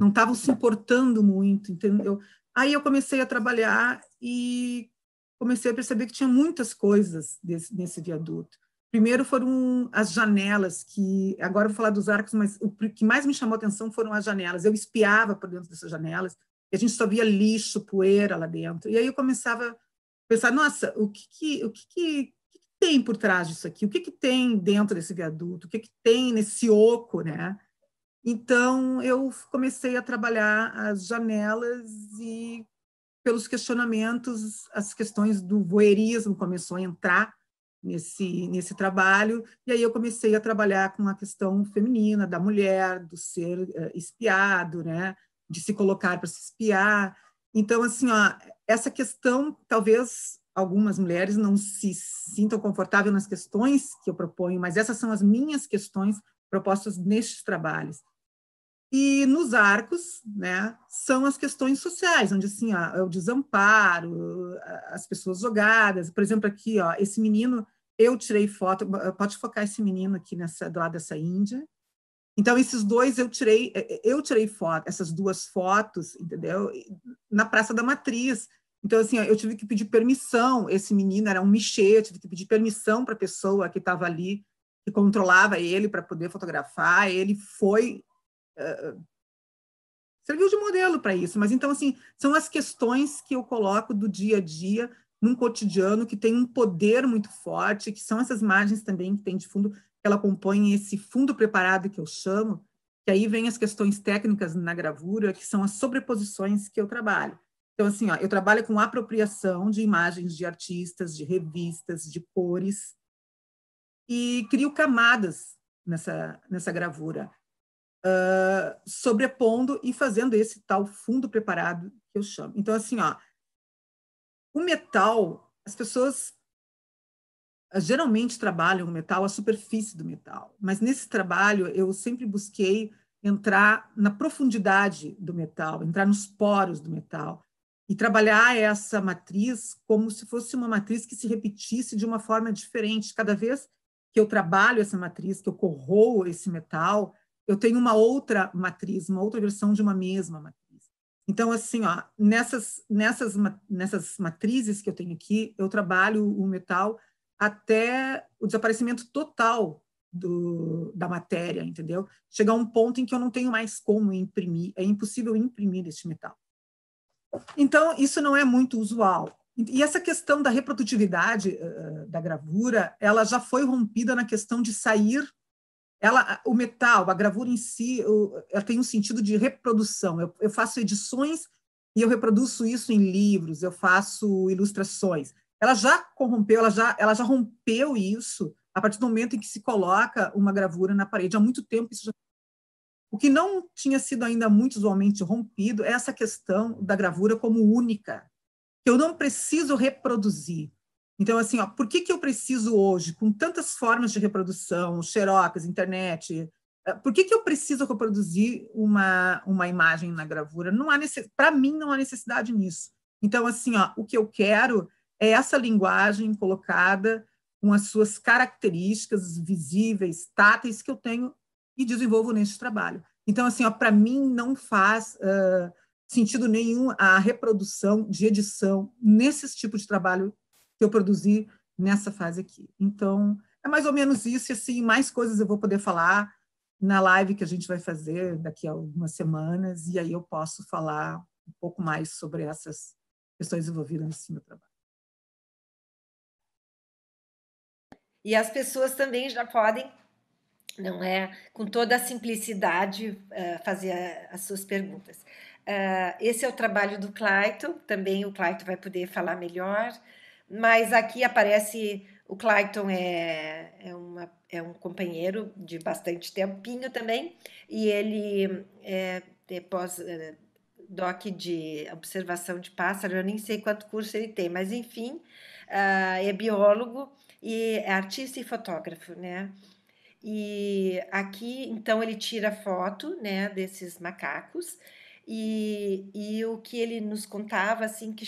estavam se importando muito, entendeu? Aí eu comecei a trabalhar e comecei a perceber que tinha muitas coisas nesse viaduto. Primeiro foram as janelas, que agora eu vou falar dos arcos, mas o que mais me chamou a atenção foram as janelas. Eu espiava por dentro dessas janelas e a gente só via lixo, poeira lá dentro. E aí eu começava a pensar, nossa, o que tem por trás disso aqui? O que tem dentro desse viaduto? O que tem nesse oco, né? Então, eu comecei a trabalhar as janelas e, pelos questionamentos, as questões do voyeurismo começou a entrar nesse trabalho, e aí eu comecei a trabalhar com a questão feminina, da mulher, do ser espiado, né? De se colocar para se espiar. Então, assim, essa questão, talvez algumas mulheres não se sintam confortáveis nas questões que eu proponho, mas essas são as minhas questões propostas nestes trabalhos. E nos arcos, né, são as questões sociais, onde assim, é o desamparo, as pessoas jogadas. Por exemplo, aqui, esse menino, eu tirei foto, pode focar esse menino aqui do lado dessa Índia. Então, esses dois eu tirei foto, essas duas fotos, entendeu? Na Praça da Matriz. Então, assim, eu tive que pedir permissão. Esse menino era um michê, eu tive que pedir permissão para a pessoa que estava ali, que controlava ele para poder fotografar. Ele foi serviu de modelo para isso, mas então assim, são as questões que eu coloco do dia a dia num cotidiano que tem um poder muito forte, que são essas margens também que tem de fundo, que ela compõe esse fundo preparado que eu chamo, que aí vem as questões técnicas na gravura, que são as sobreposições que eu trabalho. Então assim, eu trabalho com apropriação de imagens de artistas, de revistas, de cores, e crio camadas nessa gravura. Sobrepondo e fazendo esse tal fundo preparado que eu chamo. Então, assim, o metal, as pessoas geralmente trabalham o metal, a superfície do metal, mas nesse trabalho eu sempre busquei entrar na profundidade do metal, entrar nos poros do metal e trabalhar essa matriz como se fosse uma matriz que se repetisse de uma forma diferente. Cada vez que eu trabalho essa matriz, que eu corroo esse metal, eu tenho uma outra matriz, uma outra versão de uma mesma matriz. Então, assim, nessas matrizes que eu tenho aqui, eu trabalho o metal até o desaparecimento total da matéria, entendeu? Chegar a um ponto em que eu não tenho mais como imprimir, é impossível imprimir este metal. Então, isso não é muito usual. E essa questão da reprodutividade da gravura, ela já foi rompida na questão de sair. O metal, a gravura em si, ela tem um sentido de reprodução. Eu faço edições e eu reproduzo isso em livros, eu faço ilustrações. Ela já corrompeu, ela já rompeu isso a partir do momento em que se coloca uma gravura na parede. Há muito tempo isso já... O que não tinha sido ainda muito usualmente rompido é essa questão da gravura como única, que eu não preciso reproduzir. Então, assim, por que eu preciso hoje, com tantas formas de reprodução, xerox, internet, por que eu preciso reproduzir uma imagem na gravura? Para mim, não há necessidade nisso. Então, assim, o que eu quero é essa linguagem colocada com as suas características visíveis, táteis, que eu tenho e desenvolvo nesse trabalho. Então, assim, para mim, não faz sentido nenhum a reprodução de edição nesse tipo de trabalho que eu produzi nessa fase aqui. Então, é mais ou menos isso, e assim, mais coisas eu vou poder falar na live que a gente vai fazer daqui a algumas semanas, e aí eu posso falar um pouco mais sobre essas questões envolvidas nesse meu trabalho. E as pessoas também já podem, não é, com toda a simplicidade, fazer as suas perguntas. Esse é o trabalho do Clayton, também o Clayton vai poder falar melhor, mas aqui aparece, o Clayton é um companheiro de bastante tempinho também, e ele é doc de observação de pássaro, eu nem sei quanto curso ele tem, mas enfim, é biólogo e é artista e fotógrafo, né? E aqui, então, ele tira foto, né, desses macacos, e o que ele nos contava, assim, que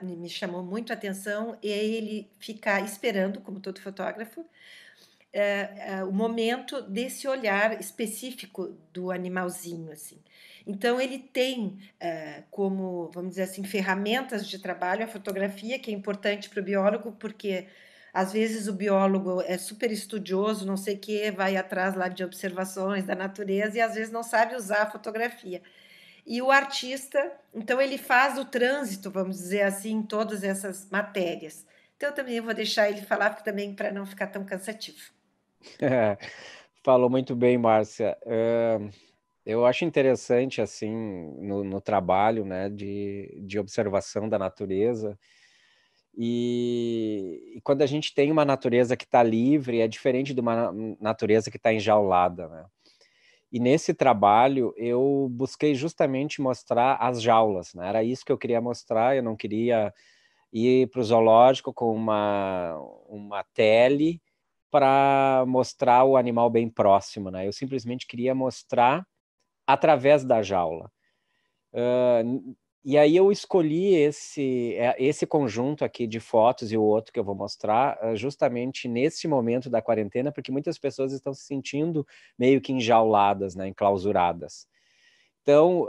me chamou muito a atenção, é ele ficar esperando, como todo fotógrafo, o momento desse olhar específico do animalzinho, assim. Então, ele tem como, vamos dizer assim, ferramentas de trabalho a fotografia, que é importante para o biólogo, porque às vezes o biólogo é super estudioso, não sei o quê, vai atrás lá de observações da natureza e às vezes não sabe usar a fotografia. E o artista, então, ele faz o trânsito, vamos dizer assim, em todas essas matérias. Então, eu também vou deixar ele falar, porque também para não ficar tão cansativo. Falou muito bem, Márcia. Eu acho interessante, assim, no trabalho, né, de observação da natureza, e quando a gente tem uma natureza que está livre, é diferente de uma natureza que está enjaulada, né? E nesse trabalho, eu busquei justamente mostrar as jaulas, né? Era isso que eu queria mostrar, eu não queria ir para o zoológico com uma tele para mostrar o animal bem próximo, né? Eu simplesmente queria mostrar através da jaula. E aí eu escolhi esse conjunto aqui de fotos e o outro que eu vou mostrar justamente nesse momento da quarentena, porque muitas pessoas estão se sentindo meio que enjauladas, né, enclausuradas. Então,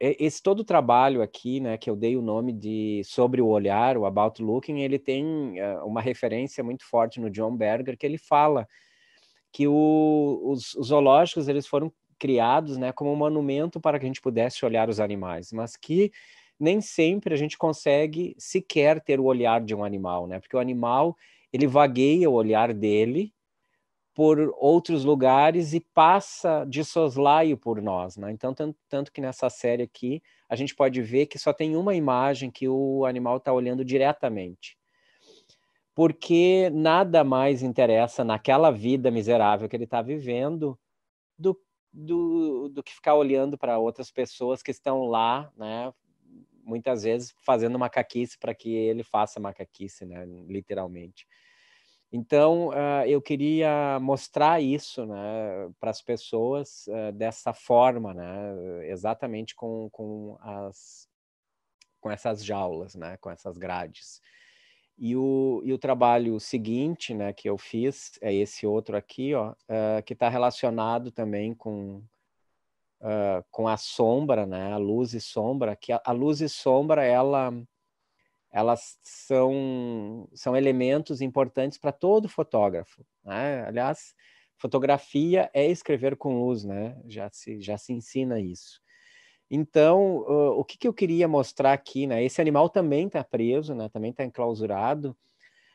esse todo o trabalho aqui, né, que eu dei o nome de Sobre o Olhar, o About Looking, ele tem uma referência muito forte no John Berger, que ele fala que os zoológicos eles foram criados, né, como um monumento para que a gente pudesse olhar os animais, mas que nem sempre a gente consegue sequer ter o olhar de um animal, né? Porque o animal, ele vagueia o olhar dele por outros lugares e passa de soslaio por nós, né? Então, tanto que nessa série aqui, a gente pode ver que só tem uma imagem que o animal está olhando diretamente. Porque nada mais interessa naquela vida miserável que ele está vivendo do que ficar olhando para outras pessoas que estão lá, né? Muitas vezes fazendo macaquice para que ele faça macaquice, né? Literalmente. Então, eu queria mostrar isso, né, para as pessoas dessa forma, né, exatamente com essas jaulas, né, com essas grades. E o trabalho seguinte, né, que eu fiz é esse outro aqui, ó, que está relacionado também com a sombra, né, a luz e sombra, que a luz e sombra, elas são elementos importantes para todo fotógrafo, né? Aliás, fotografia é escrever com luz, né? Já se ensina isso. Então, o que eu queria mostrar aqui, né? Esse animal também está preso, né? Também está enclausurado,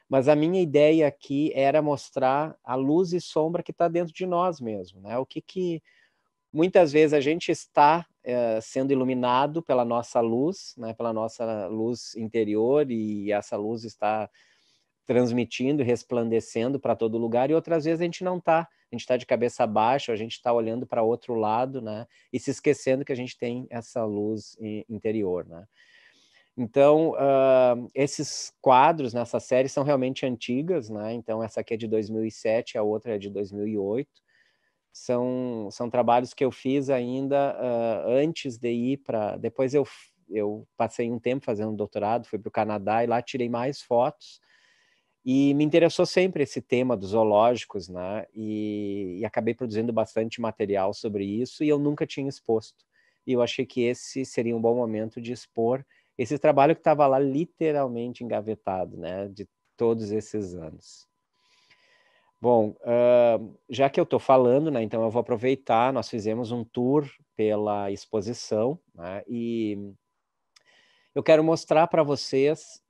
mas a minha ideia aqui era mostrar a luz e sombra que está dentro de nós mesmo, né? O que muitas vezes a gente está sendo iluminado pela nossa luz, né, pela nossa luz interior, e essa luz está transmitindo, resplandecendo para todo lugar, e outras vezes a gente não está. A gente está de cabeça baixa, a gente está olhando para outro lado, né, e se esquecendo que a gente tem essa luz interior, né. Então, esses quadros nessa série são realmente antigas, né, então essa aqui é de 2007, a outra é de 2008, são trabalhos que eu fiz ainda antes de ir para... Depois eu passei um tempo fazendo doutorado, fui para o Canadá e lá tirei mais fotos. E me interessou sempre esse tema dos zoológicos, né? E acabei produzindo bastante material sobre isso e eu nunca tinha exposto. E eu achei que esse seria um bom momento de expor esse trabalho que estava lá literalmente engavetado, né? De todos esses anos. Bom, já que eu estou falando, né, então eu vou aproveitar, nós fizemos um tour pela exposição, né, e eu quero mostrar para vocês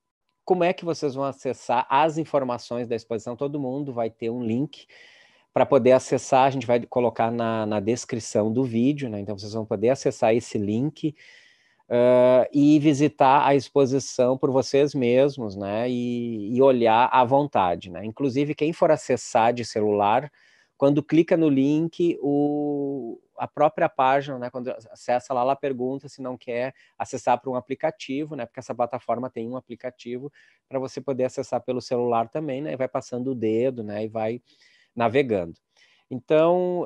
como é que vocês vão acessar as informações da exposição. Todo mundo vai ter um link, Para poder acessar, a gente vai colocar na descrição do vídeo, né? Então vocês vão poder acessar esse link e visitar a exposição por vocês mesmos, né? E olhar à vontade, né? Inclusive, quem for acessar de celular, quando clica no link, a própria página, né? Quando acessa lá, ela pergunta se não quer acessar por um aplicativo, né? Porque essa plataforma tem um aplicativo para você poder acessar pelo celular também, né? E vai passando o dedo, né? E vai navegando. Então,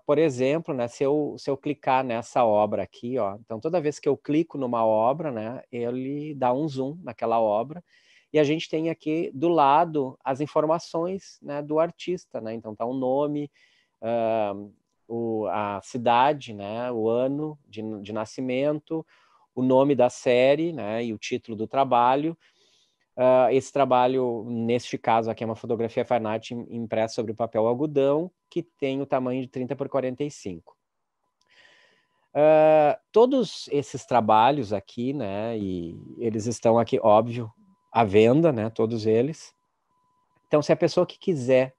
por exemplo, né, se eu clicar nessa obra aqui, ó, então toda vez que eu clico numa obra, né, ele dá um zoom naquela obra, e a gente tem aqui do lado as informações, né, do artista, né, então tá o nome, a cidade, né, o ano de nascimento, o nome da série, né, e o título do trabalho. Esse trabalho, neste caso aqui, é uma fotografia fine art impressa sobre papel algodão, que tem o tamanho de 30 por 45. Todos esses trabalhos aqui, né, e eles estão aqui, óbvio, à venda, né, todos eles. Então, se a pessoa que quiser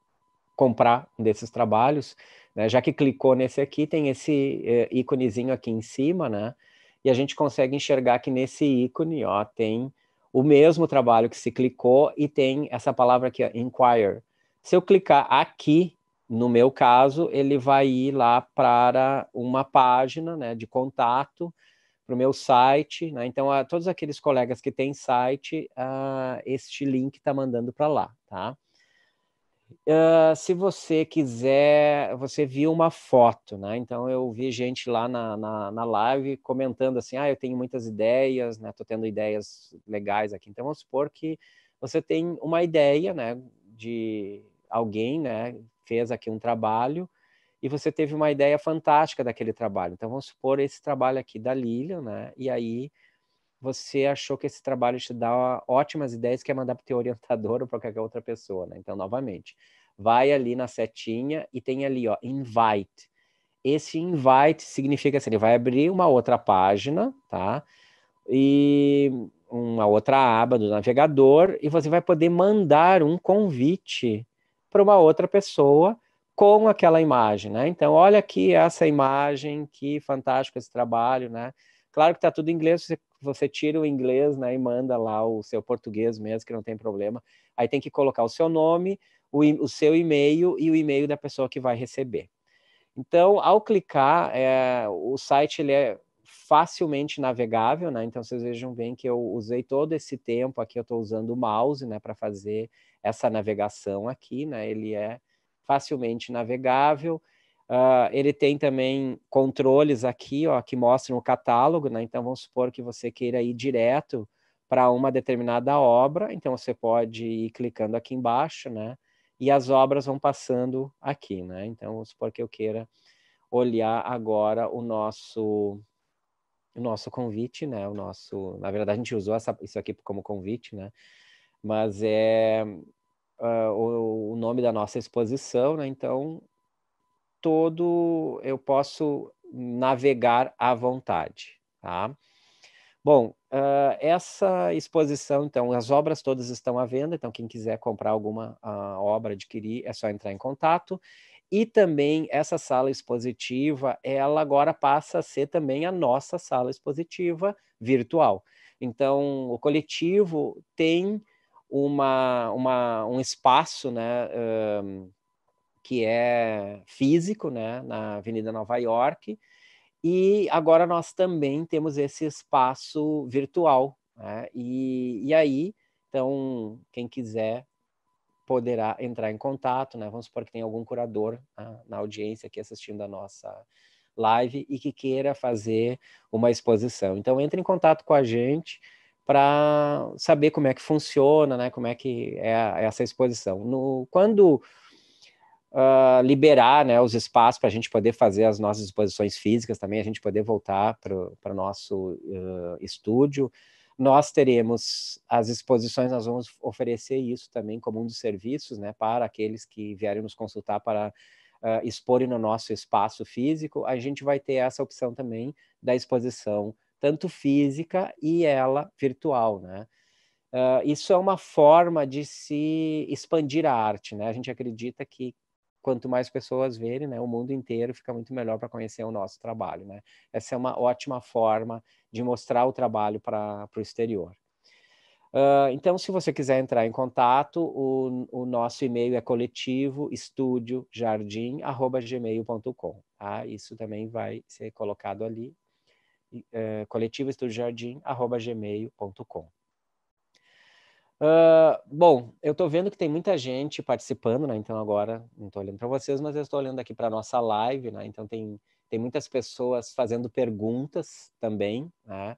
comprar um desses trabalhos, né, já que clicou nesse aqui, tem esse íconezinho aqui em cima, né, e a gente consegue enxergar que nesse ícone, ó, tem o mesmo trabalho que se clicou e tem essa palavra aqui, ó, Inquire. Se eu clicar aqui, no meu caso, ele vai ir lá para uma página, né, de contato, para o meu site, né? Então, todos aqueles colegas que têm site, este link está mandando para lá, tá? Se você quiser, você viu uma foto, né? Então eu vi gente lá na live comentando assim, eu tenho muitas ideias, né? Tô tendo ideias legais aqui. Então vamos supor que você tem uma ideia, né? De alguém, né? Fez aqui um trabalho e você teve uma ideia fantástica daquele trabalho. Então vamos supor esse trabalho aqui da Lilian, né? E aí você achou que esse trabalho te dá ótimas ideias, quer mandar para o teu orientador ou para qualquer outra pessoa, né? Então, novamente, vai ali na setinha e tem ali, ó, invite. Esse invite significa assim, ele vai abrir uma outra página, tá? E uma outra aba do navegador e você vai poder mandar um convite para uma outra pessoa com aquela imagem, né? Então, olha aqui essa imagem, que fantástico esse trabalho, né? Claro que está tudo em inglês, você tira o inglês, né, e manda lá o seu português mesmo, que não tem problema. Aí tem que colocar o seu nome, o seu e-mail e o e-mail da pessoa que vai receber. Então, ao clicar, o site ele é facilmente navegável, né? Então, vocês vejam bem que eu usei todo esse tempo aqui, eu estou usando o mouse, né, para fazer essa navegação aqui, né? Ele é facilmente navegável. Ele tem também controles aqui, ó, que mostram o catálogo, né? Então, vamos supor que você queira ir direto para uma determinada obra, então você pode ir clicando aqui embaixo, né? E as obras vão passando aqui, né? Então, vamos supor que eu queira olhar agora o nosso convite, né? Na verdade, a gente usou isso aqui como convite, né? Mas é o nome da nossa exposição, né? Então, eu posso navegar à vontade, tá? Bom, essa exposição, então, as obras todas estão à venda, então quem quiser comprar alguma obra, adquirir, é só entrar em contato. E também essa sala expositiva, ela agora passa a ser também a nossa sala expositiva virtual. Então, o coletivo tem um espaço, né, que é físico, né, na Avenida Nova York, e agora nós também temos esse espaço virtual, né? E aí, então, quem quiser poderá entrar em contato, né? Vamos supor que tem algum curador na audiência aqui assistindo a nossa live e que queira fazer uma exposição. Então, entre em contato com a gente para saber como é que funciona, né? Como é que é essa exposição. Quando liberar, né, os espaços para a gente poder fazer as nossas exposições físicas também, a gente poder voltar para o nosso estúdio. Nós teremos as exposições, nós vamos oferecer isso também como um dos serviços, né, para aqueles que vierem nos consultar para exporem no nosso espaço físico. A gente vai ter essa opção também da exposição, tanto física e ela virtual, né? Isso é uma forma de se expandir a arte, né? A gente acredita que quanto mais pessoas verem, né, o mundo inteiro fica muito melhor para conhecer o nosso trabalho, né? Essa é uma ótima forma de mostrar o trabalho para o exterior. Então, se você quiser entrar em contato, o nosso e-mail é coletivojardim@gmail.com, tá? Isso também vai ser colocado ali, coletivoestudiojardim@gmail.com. Bom, eu estou vendo que tem muita gente participando, né? Então agora não estou olhando para vocês, mas eu estou olhando aqui para a nossa live, né? Então tem muitas pessoas fazendo perguntas também, né?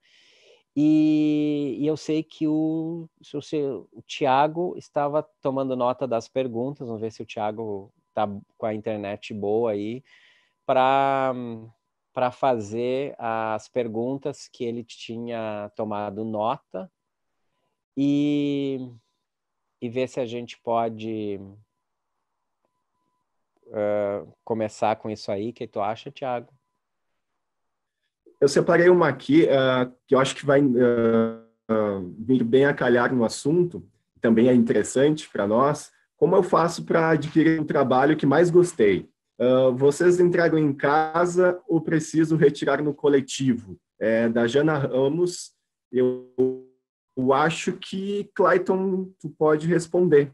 E eu sei que o Thiago estava tomando nota das perguntas. Vamos ver se o Thiago está com a internet boa aí para fazer as perguntas que ele tinha tomado nota e ver se a gente pode começar com isso aí. O que tu acha, Thiago? Eu separei uma aqui que eu acho que vai vir bem a calhar no assunto, também é interessante para nós. Como eu faço para adquirir o trabalho que mais gostei? Vocês entregam em casa ou preciso retirar no coletivo? Da Jana Ramos. Eu acho que, Clayton, tu pode responder.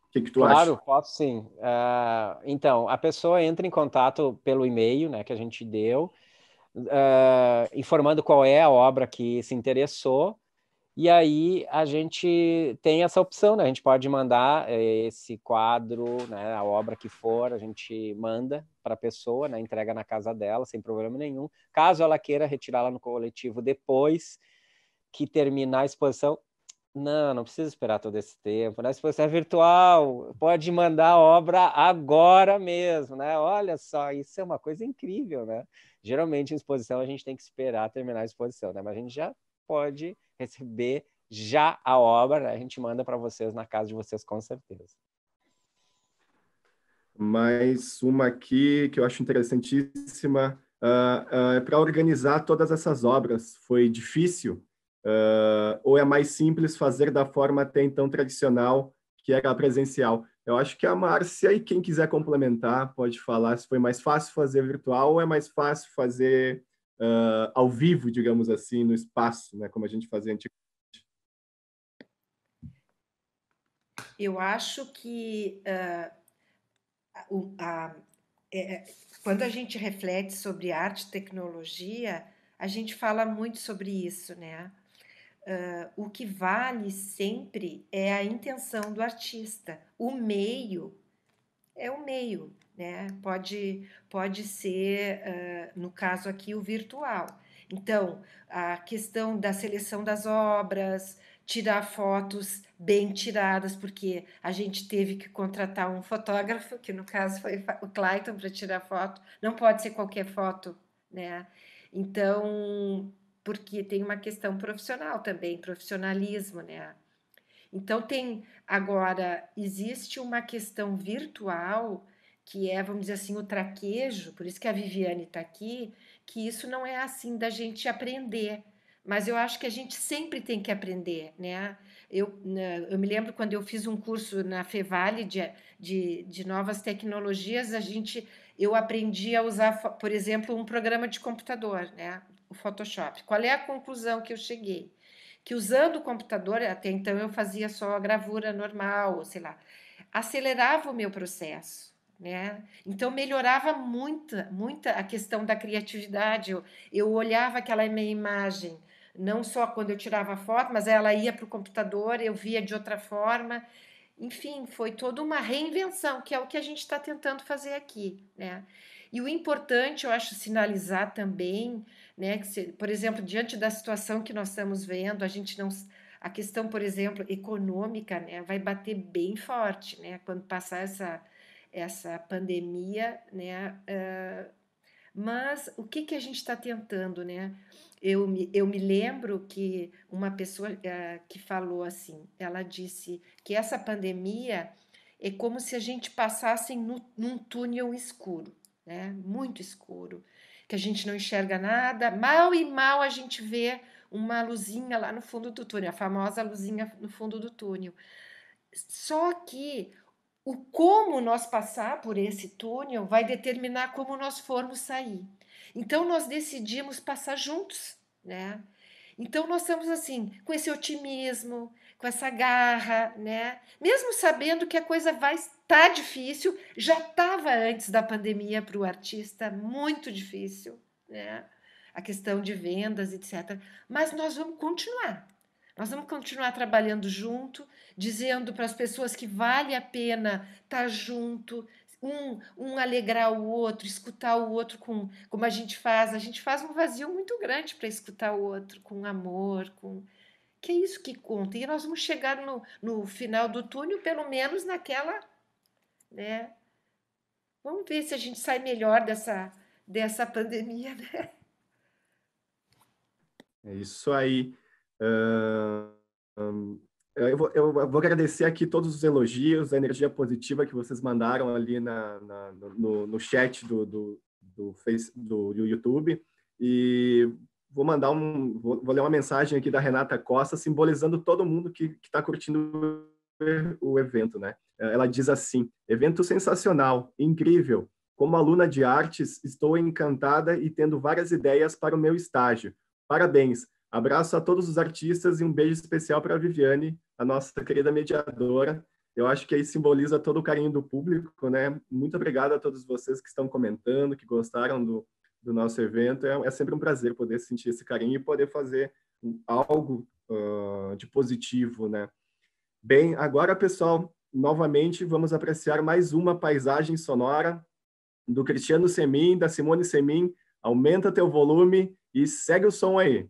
O que tu acha? Claro, posso sim. Então, a pessoa entra em contato pelo e-mail, né, que a gente deu, informando qual é a obra que se interessou, e aí a gente tem essa opção, né? A gente pode mandar esse quadro, né, a obra que for, a gente manda para a pessoa, né, entrega na casa dela, sem problema nenhum. Caso ela queira retirá-la no coletivo depois que terminar a exposição, não precisa esperar todo esse tempo, né? A exposição é virtual, pode mandar a obra agora mesmo, né? Olha só, isso é uma coisa incrível, né? Geralmente em exposição a gente tem que esperar terminar a exposição, né? Mas a gente já pode receber já a obra, né? A gente manda para vocês na casa de vocês com certeza. Mais uma aqui que eu acho interessantíssima, é para organizar todas essas obras. Foi difícil? Ou é mais simples fazer da forma até então tradicional, que era a presencial? Eu acho que a Márcia, e quem quiser complementar, pode falar se foi mais fácil fazer virtual ou é mais fácil fazer ao vivo, digamos assim, no espaço, né, como a gente fazia antigamente. Eu acho que quando a gente reflete sobre arte e tecnologia, a gente fala muito sobre isso, né? O que vale sempre é a intenção do artista. O meio é o meio, né? Pode ser, no caso aqui, o virtual. Então, a questão da seleção das obras, tirar fotos bem tiradas, porque a gente teve que contratar um fotógrafo, que no caso foi o Clayton, para tirar foto. Não pode ser qualquer foto, né? Então, porque tem uma questão profissional também, profissionalismo, né? Então existe uma questão virtual que é, vamos dizer assim, o traquejo, por isso que a Viviane está aqui, que isso não é assim da gente aprender, mas eu acho que a gente sempre tem que aprender, né? Eu me lembro quando eu fiz um curso na Fevale de novas tecnologias, eu aprendi a usar, por exemplo, um programa de computador, né? O Photoshop. Qual é a conclusão que eu cheguei? Que usando o computador, até então eu fazia só a gravura normal, sei lá, acelerava o meu processo, né? Então melhorava muita a questão da criatividade. Eu olhava aquela minha imagem, não só quando eu tirava foto, mas ela ia para o computador, eu via de outra forma. Enfim, foi toda uma reinvenção, que é o que a gente está tentando fazer aqui, né? E o importante, eu acho, sinalizar também, né, que por exemplo, diante da situação que nós estamos vendo, a questão, por exemplo, econômica, né, vai bater bem forte, né, quando passar essa pandemia, né, mas o que a gente está tentando, né? Eu me lembro que uma pessoa que falou assim, ela disse que essa pandemia é como se a gente passasse num túnel escuro, né? Muito escuro, que a gente não enxerga nada, mal e mal a gente vê uma luzinha lá no fundo do túnel, a famosa luzinha no fundo do túnel. Só que o como nós passar por esse túnel vai determinar como nós formos sair. Então, nós decidimos passar juntos, né? Então, nós estamos assim, com esse otimismo, com essa garra, né? Mesmo sabendo que a coisa vai estar difícil, já estava antes da pandemia para o artista muito difícil, né? A questão de vendas, etc. Mas nós vamos continuar. Nós vamos continuar trabalhando junto, dizendo para as pessoas que vale a pena estar junto, um alegrar o outro, escutar o outro como a gente faz. A gente faz um vazio muito grande para escutar o outro com amor, que é isso que conta. E nós vamos chegar no final do túnel, pelo menos naquela, né? Vamos ver se a gente sai melhor dessa pandemia, né? É isso aí. Eu vou agradecer aqui todos os elogios, a energia positiva que vocês mandaram ali no chat do YouTube. E vou ler uma mensagem aqui da Renata Costa, simbolizando todo mundo que está curtindo o evento, né? Ela diz assim: evento sensacional, incrível. Como aluna de artes, estou encantada e tendo várias ideias para o meu estágio. Parabéns. Abraço a todos os artistas e um beijo especial para a Viviane, a nossa querida mediadora. Eu acho que aí simboliza todo o carinho do público, né? Muito obrigado a todos vocês que estão comentando, que gostaram do nosso evento. É sempre um prazer poder sentir esse carinho e poder fazer algo de positivo, né? Bem, agora, pessoal, novamente vamos apreciar mais uma paisagem sonora do Cristiano Semin, da Simone Semin. Aumenta teu volume e segue o som aí.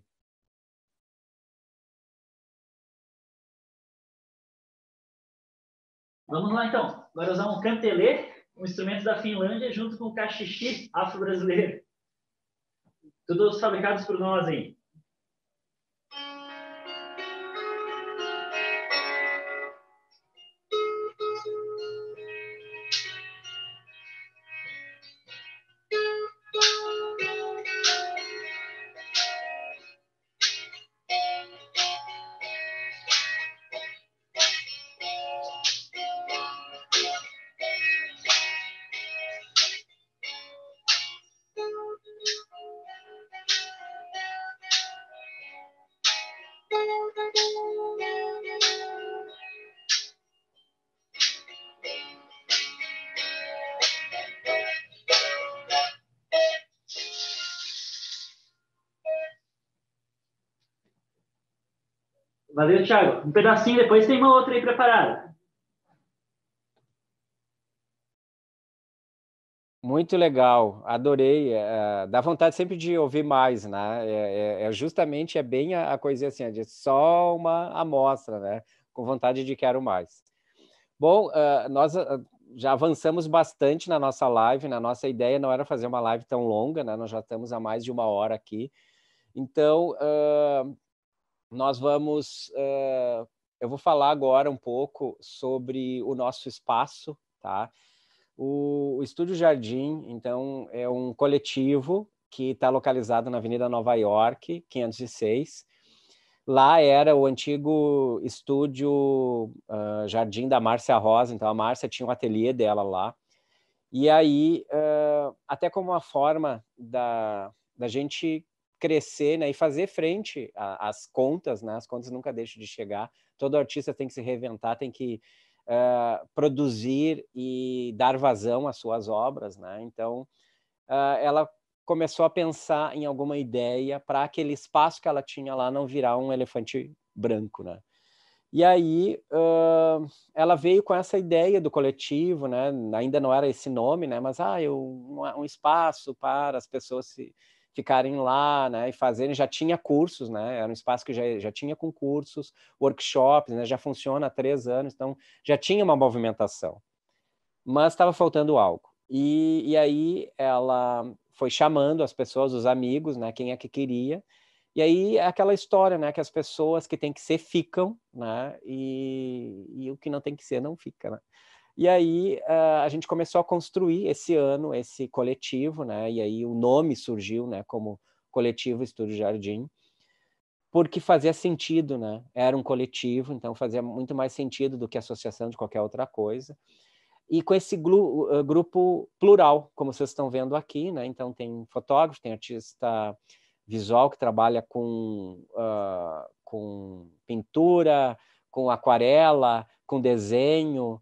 Vamos lá, então. Agora usar um cantelê, um instrumento da Finlândia, junto com o cachixi afro-brasileiro. Todos fabricados por nós aí. Valeu, Thiago. Um pedacinho, depois tem uma outra aí preparada. Muito legal, adorei. Dá vontade sempre de ouvir mais, né? Justamente bem a coisinha assim, de só uma amostra, né? Com vontade de quero mais. Bom, nós já avançamos bastante na nossa live, na nossa ideia não era fazer uma live tão longa, né? Nós já estamos há mais de 1 hora aqui. Então, nós vamos... eu vou falar agora um pouco sobre o nosso espaço, tá? O Estúdio Jardim, então, é um coletivo que está localizado na Avenida Nova York, 506. Lá era o antigo estúdio Jardim da Márcia Rosa, então a Márcia tinha um ateliê dela lá. E aí, até como uma forma da gente crescer, né, e fazer frente às contas, né? As contas nunca deixam de chegar. Todo artista tem que se reinventar, tem que produzir e dar vazão às suas obras, né? Então, ela começou a pensar em alguma ideia para aquele espaço que ela tinha lá não virar um elefante branco, né? E aí ela veio com essa ideia do coletivo, né? Ainda não era esse nome, né? Mas um espaço para as pessoas ficarem lá, né? E fazerem, já tinha cursos, né? Era um espaço que já tinha concursos, workshops, né? Já funciona há 3 anos, então já tinha uma movimentação. Mas estava faltando algo. E aí ela foi chamando as pessoas, os amigos, né? Quem é que queria. E aí é aquela história, né? Que as pessoas que tem que ser ficam, né? E o que não tem que ser não fica, né? E aí a gente começou a construir esse ano esse coletivo, né? E aí o nome surgiu, né? Como Coletivo Estúdio Jardim, porque fazia sentido, né? Era um coletivo, então fazia muito mais sentido do que associação de qualquer outra coisa. e com esse grupo plural, como vocês estão vendo aqui, né? Então tem fotógrafo, tem artista visual que trabalha com pintura, com aquarela, com desenho,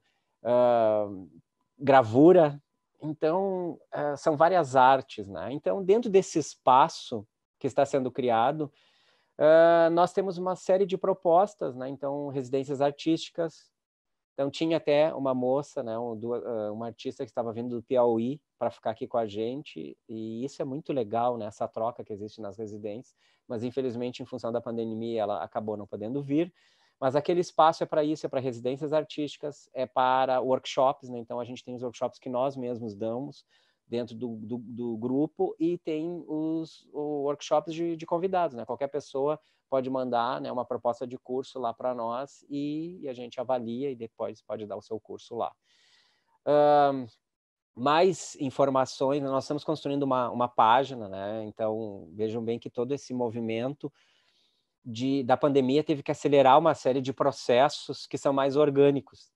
gravura. Então, são várias artes, né? Então, dentro desse espaço que está sendo criado, nós temos uma série de propostas, né? Então, residências artísticas. Então, tinha até uma moça, né? Uma artista que estava vindo do Piauí para ficar aqui com a gente, e isso é muito legal, né? Essa troca que existe nas residências, mas, infelizmente, em função da pandemia, ela acabou não podendo vir. Mas aquele espaço é para isso, é para residências artísticas, é para workshops, né? Então, a gente tem os workshops que nós mesmos damos dentro do grupo, e tem os workshops de convidados, né? Qualquer pessoa pode mandar, né, uma proposta de curso lá para nós, e a gente avalia e depois pode dar o seu curso lá. Mais informações, nós estamos construindo uma página, né? Então, vejam bem que todo esse movimento da pandemia teve que acelerar uma série de processos que são mais orgânicos.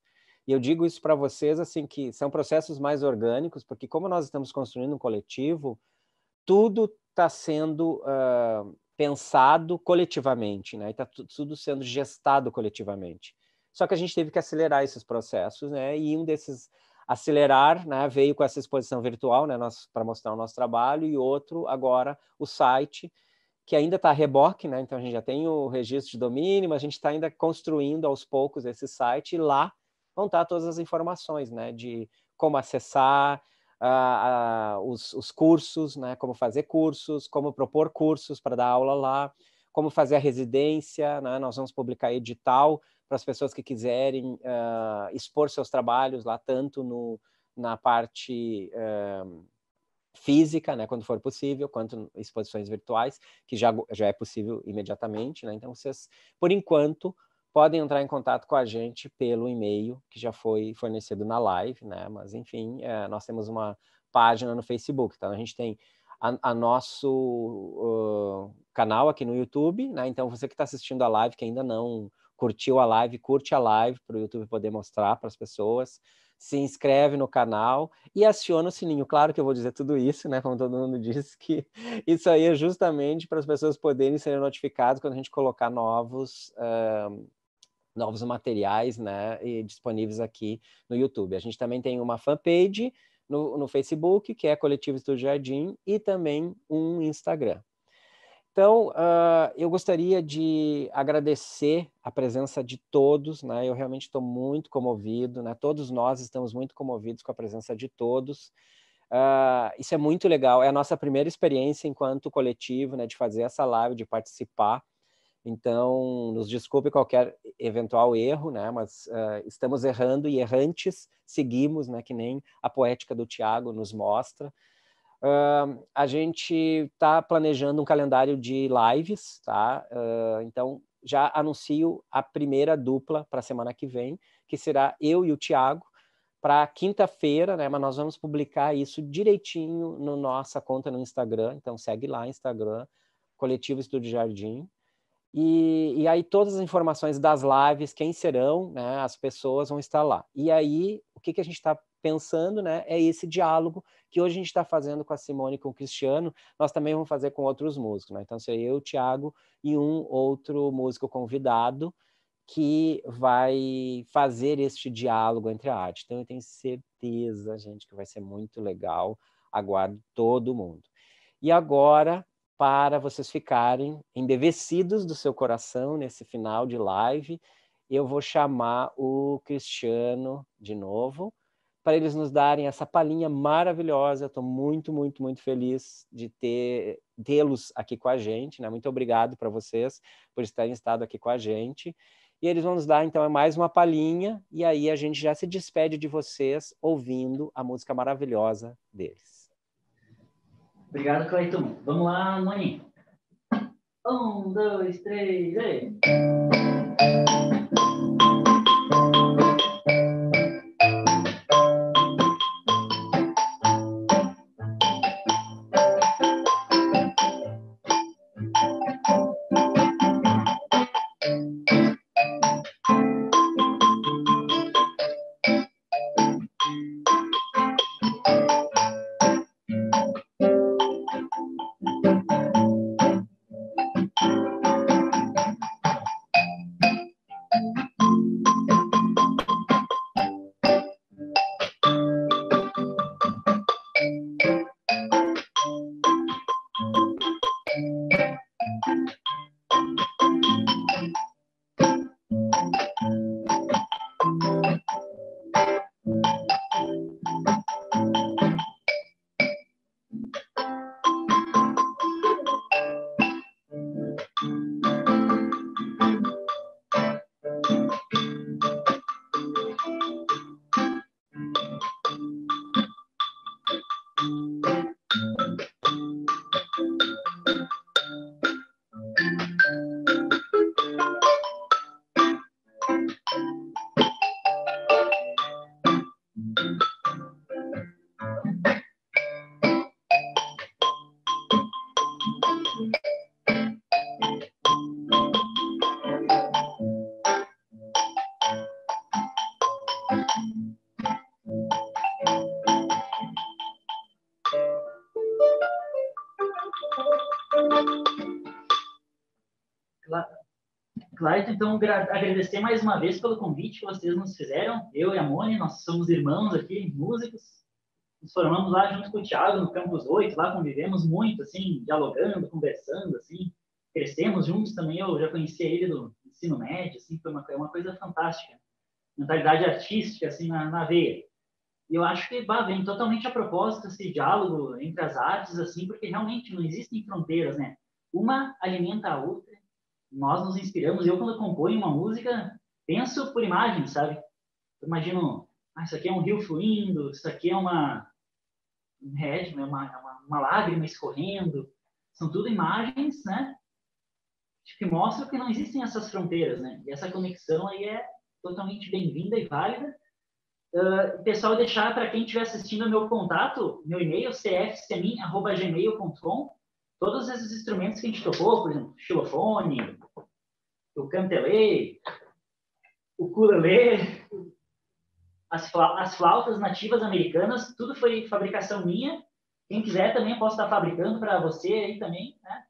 E eu digo isso para vocês, assim, que são processos mais orgânicos, porque como nós estamos construindo um coletivo, tudo está sendo pensado coletivamente, né? Está tudo sendo gestado coletivamente. Só que a gente teve que acelerar esses processos, né? E um desses acelerar, né, veio com essa exposição virtual, né, para mostrar o nosso trabalho, e outro agora o site, que ainda está a reboque, né? Então a gente já tem o registro de domínio, mas a gente está ainda construindo aos poucos esse site, e lá vão estar todas as informações, né? De como acessar os cursos, né? Como fazer cursos, como propor cursos para dar aula lá, como fazer a residência, né? Nós vamos publicar edital para as pessoas que quiserem expor seus trabalhos lá, tanto na parte física, né, quando for possível, quanto exposições virtuais, que já é possível imediatamente, né? Então, vocês, por enquanto, podem entrar em contato com a gente pelo e-mail que já foi fornecido na live, né? Mas, enfim, nós temos uma página no Facebook, então a gente tem a nosso canal aqui no YouTube, né? Então, você que está assistindo a live, que ainda não curtiu a live, curte a live para o YouTube poder mostrar para as pessoas. Se inscreve no canal e aciona o sininho. Claro que eu vou dizer tudo isso, né? Como todo mundo disse, que isso aí é justamente para as pessoas poderem ser notificadas quando a gente colocar novos materiais, né? E disponíveis aqui no YouTube. A gente também tem uma fanpage no Facebook, que é Coletivo Estúdio Jardim, e também um Instagram. Então, eu gostaria de agradecer a presença de todos, né? Eu realmente estou muito comovido, né? Todos nós estamos muito comovidos com a presença de todos. Isso é muito legal, é a nossa primeira experiência enquanto coletivo, né? De fazer essa live, de participar. Então, nos desculpe qualquer eventual erro, né? Mas estamos errando e errantes seguimos, né? Que nem a poética do Tiago nos mostra. A gente está planejando um calendário de lives, tá? Então, já anuncio a primeira dupla para a semana que vem, que será eu e o Tiago, para quinta-feira, né? Mas nós vamos publicar isso direitinho na nossa conta no Instagram, então segue lá, Instagram, Coletivo Estúdio Jardim. E aí todas as informações das lives, quem serão, né, as pessoas vão estar lá. E aí, o que a gente está pensando, né, é esse diálogo que hoje a gente está fazendo com a Simone e com o Cristiano, nós também vamos fazer com outros músicos, né? Então, seria eu, o Thiago e um outro músico convidado que vai fazer este diálogo entre a arte. Então, eu tenho certeza, gente, que vai ser muito legal. Aguardo todo mundo. E agora, para vocês ficarem embevecidos do seu coração nesse final de live, eu vou chamar o Cristiano de novo, para eles nos darem essa palhinha maravilhosa. Estou muito, muito, muito feliz de tê-los aqui com a gente, né? Muito obrigado para vocês por estarem estado aqui com a gente. E eles vão nos dar, então, mais uma palhinha, e aí a gente já se despede de vocês ouvindo a música maravilhosa deles. Obrigado, Cleiton. Vamos lá, Maninho. 1, 2, 3, e... Clayton, então, agradecer mais uma vez pelo convite que vocês nos fizeram. Eu e a Moni, nós somos irmãos aqui, músicos. Nos formamos lá junto com o Thiago, no Campus 8, lá convivemos muito, assim, dialogando, conversando, assim. Crescemos juntos também, eu já conhecia ele do ensino médio, assim, foi uma coisa fantástica. Mentalidade artística, assim, na veia. E eu acho que vem totalmente a propósito esse diálogo entre as artes, assim, porque realmente não existem fronteiras, né? Uma alimenta a outra. Nós nos inspiramos. Eu, quando componho uma música, penso por imagem, sabe? Eu imagino, isso aqui é um rio fluindo, isso aqui é uma lágrima escorrendo. São tudo imagens, né? Que mostram que não existem essas fronteiras, né? E essa conexão aí é totalmente bem-vinda e válida. Pessoal, deixar para quem estiver assistindo o meu contato, meu e-mail, cfsemin@gmail.com. Todos esses instrumentos que a gente tocou, por exemplo, xilofone, o ukulele, o ukulele, as flautas nativas americanas, tudo foi fabricação minha. Quem quiser também eu posso estar fabricando para você aí também, né?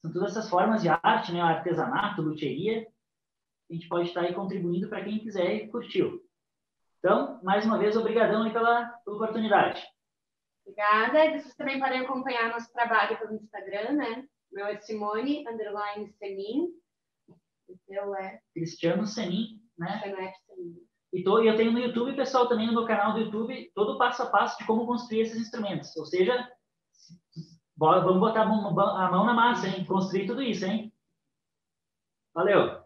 São todas essas formas de arte, né? Artesanato, luthieria. A gente pode estar aí contribuindo para quem quiser e curtiu. Então, mais uma vez, obrigadão aí pela oportunidade. Obrigada. E vocês também podem acompanhar nosso trabalho pelo Instagram, né? O meu é Simone_Semin. O seu é? Cristiano Semin, né? Semin. E eu tenho no YouTube, pessoal, também no meu canal do YouTube, todo o passo a passo de como construir esses instrumentos. Ou seja, vamos botar a mão na massa, hein? Construir tudo isso, hein? Valeu!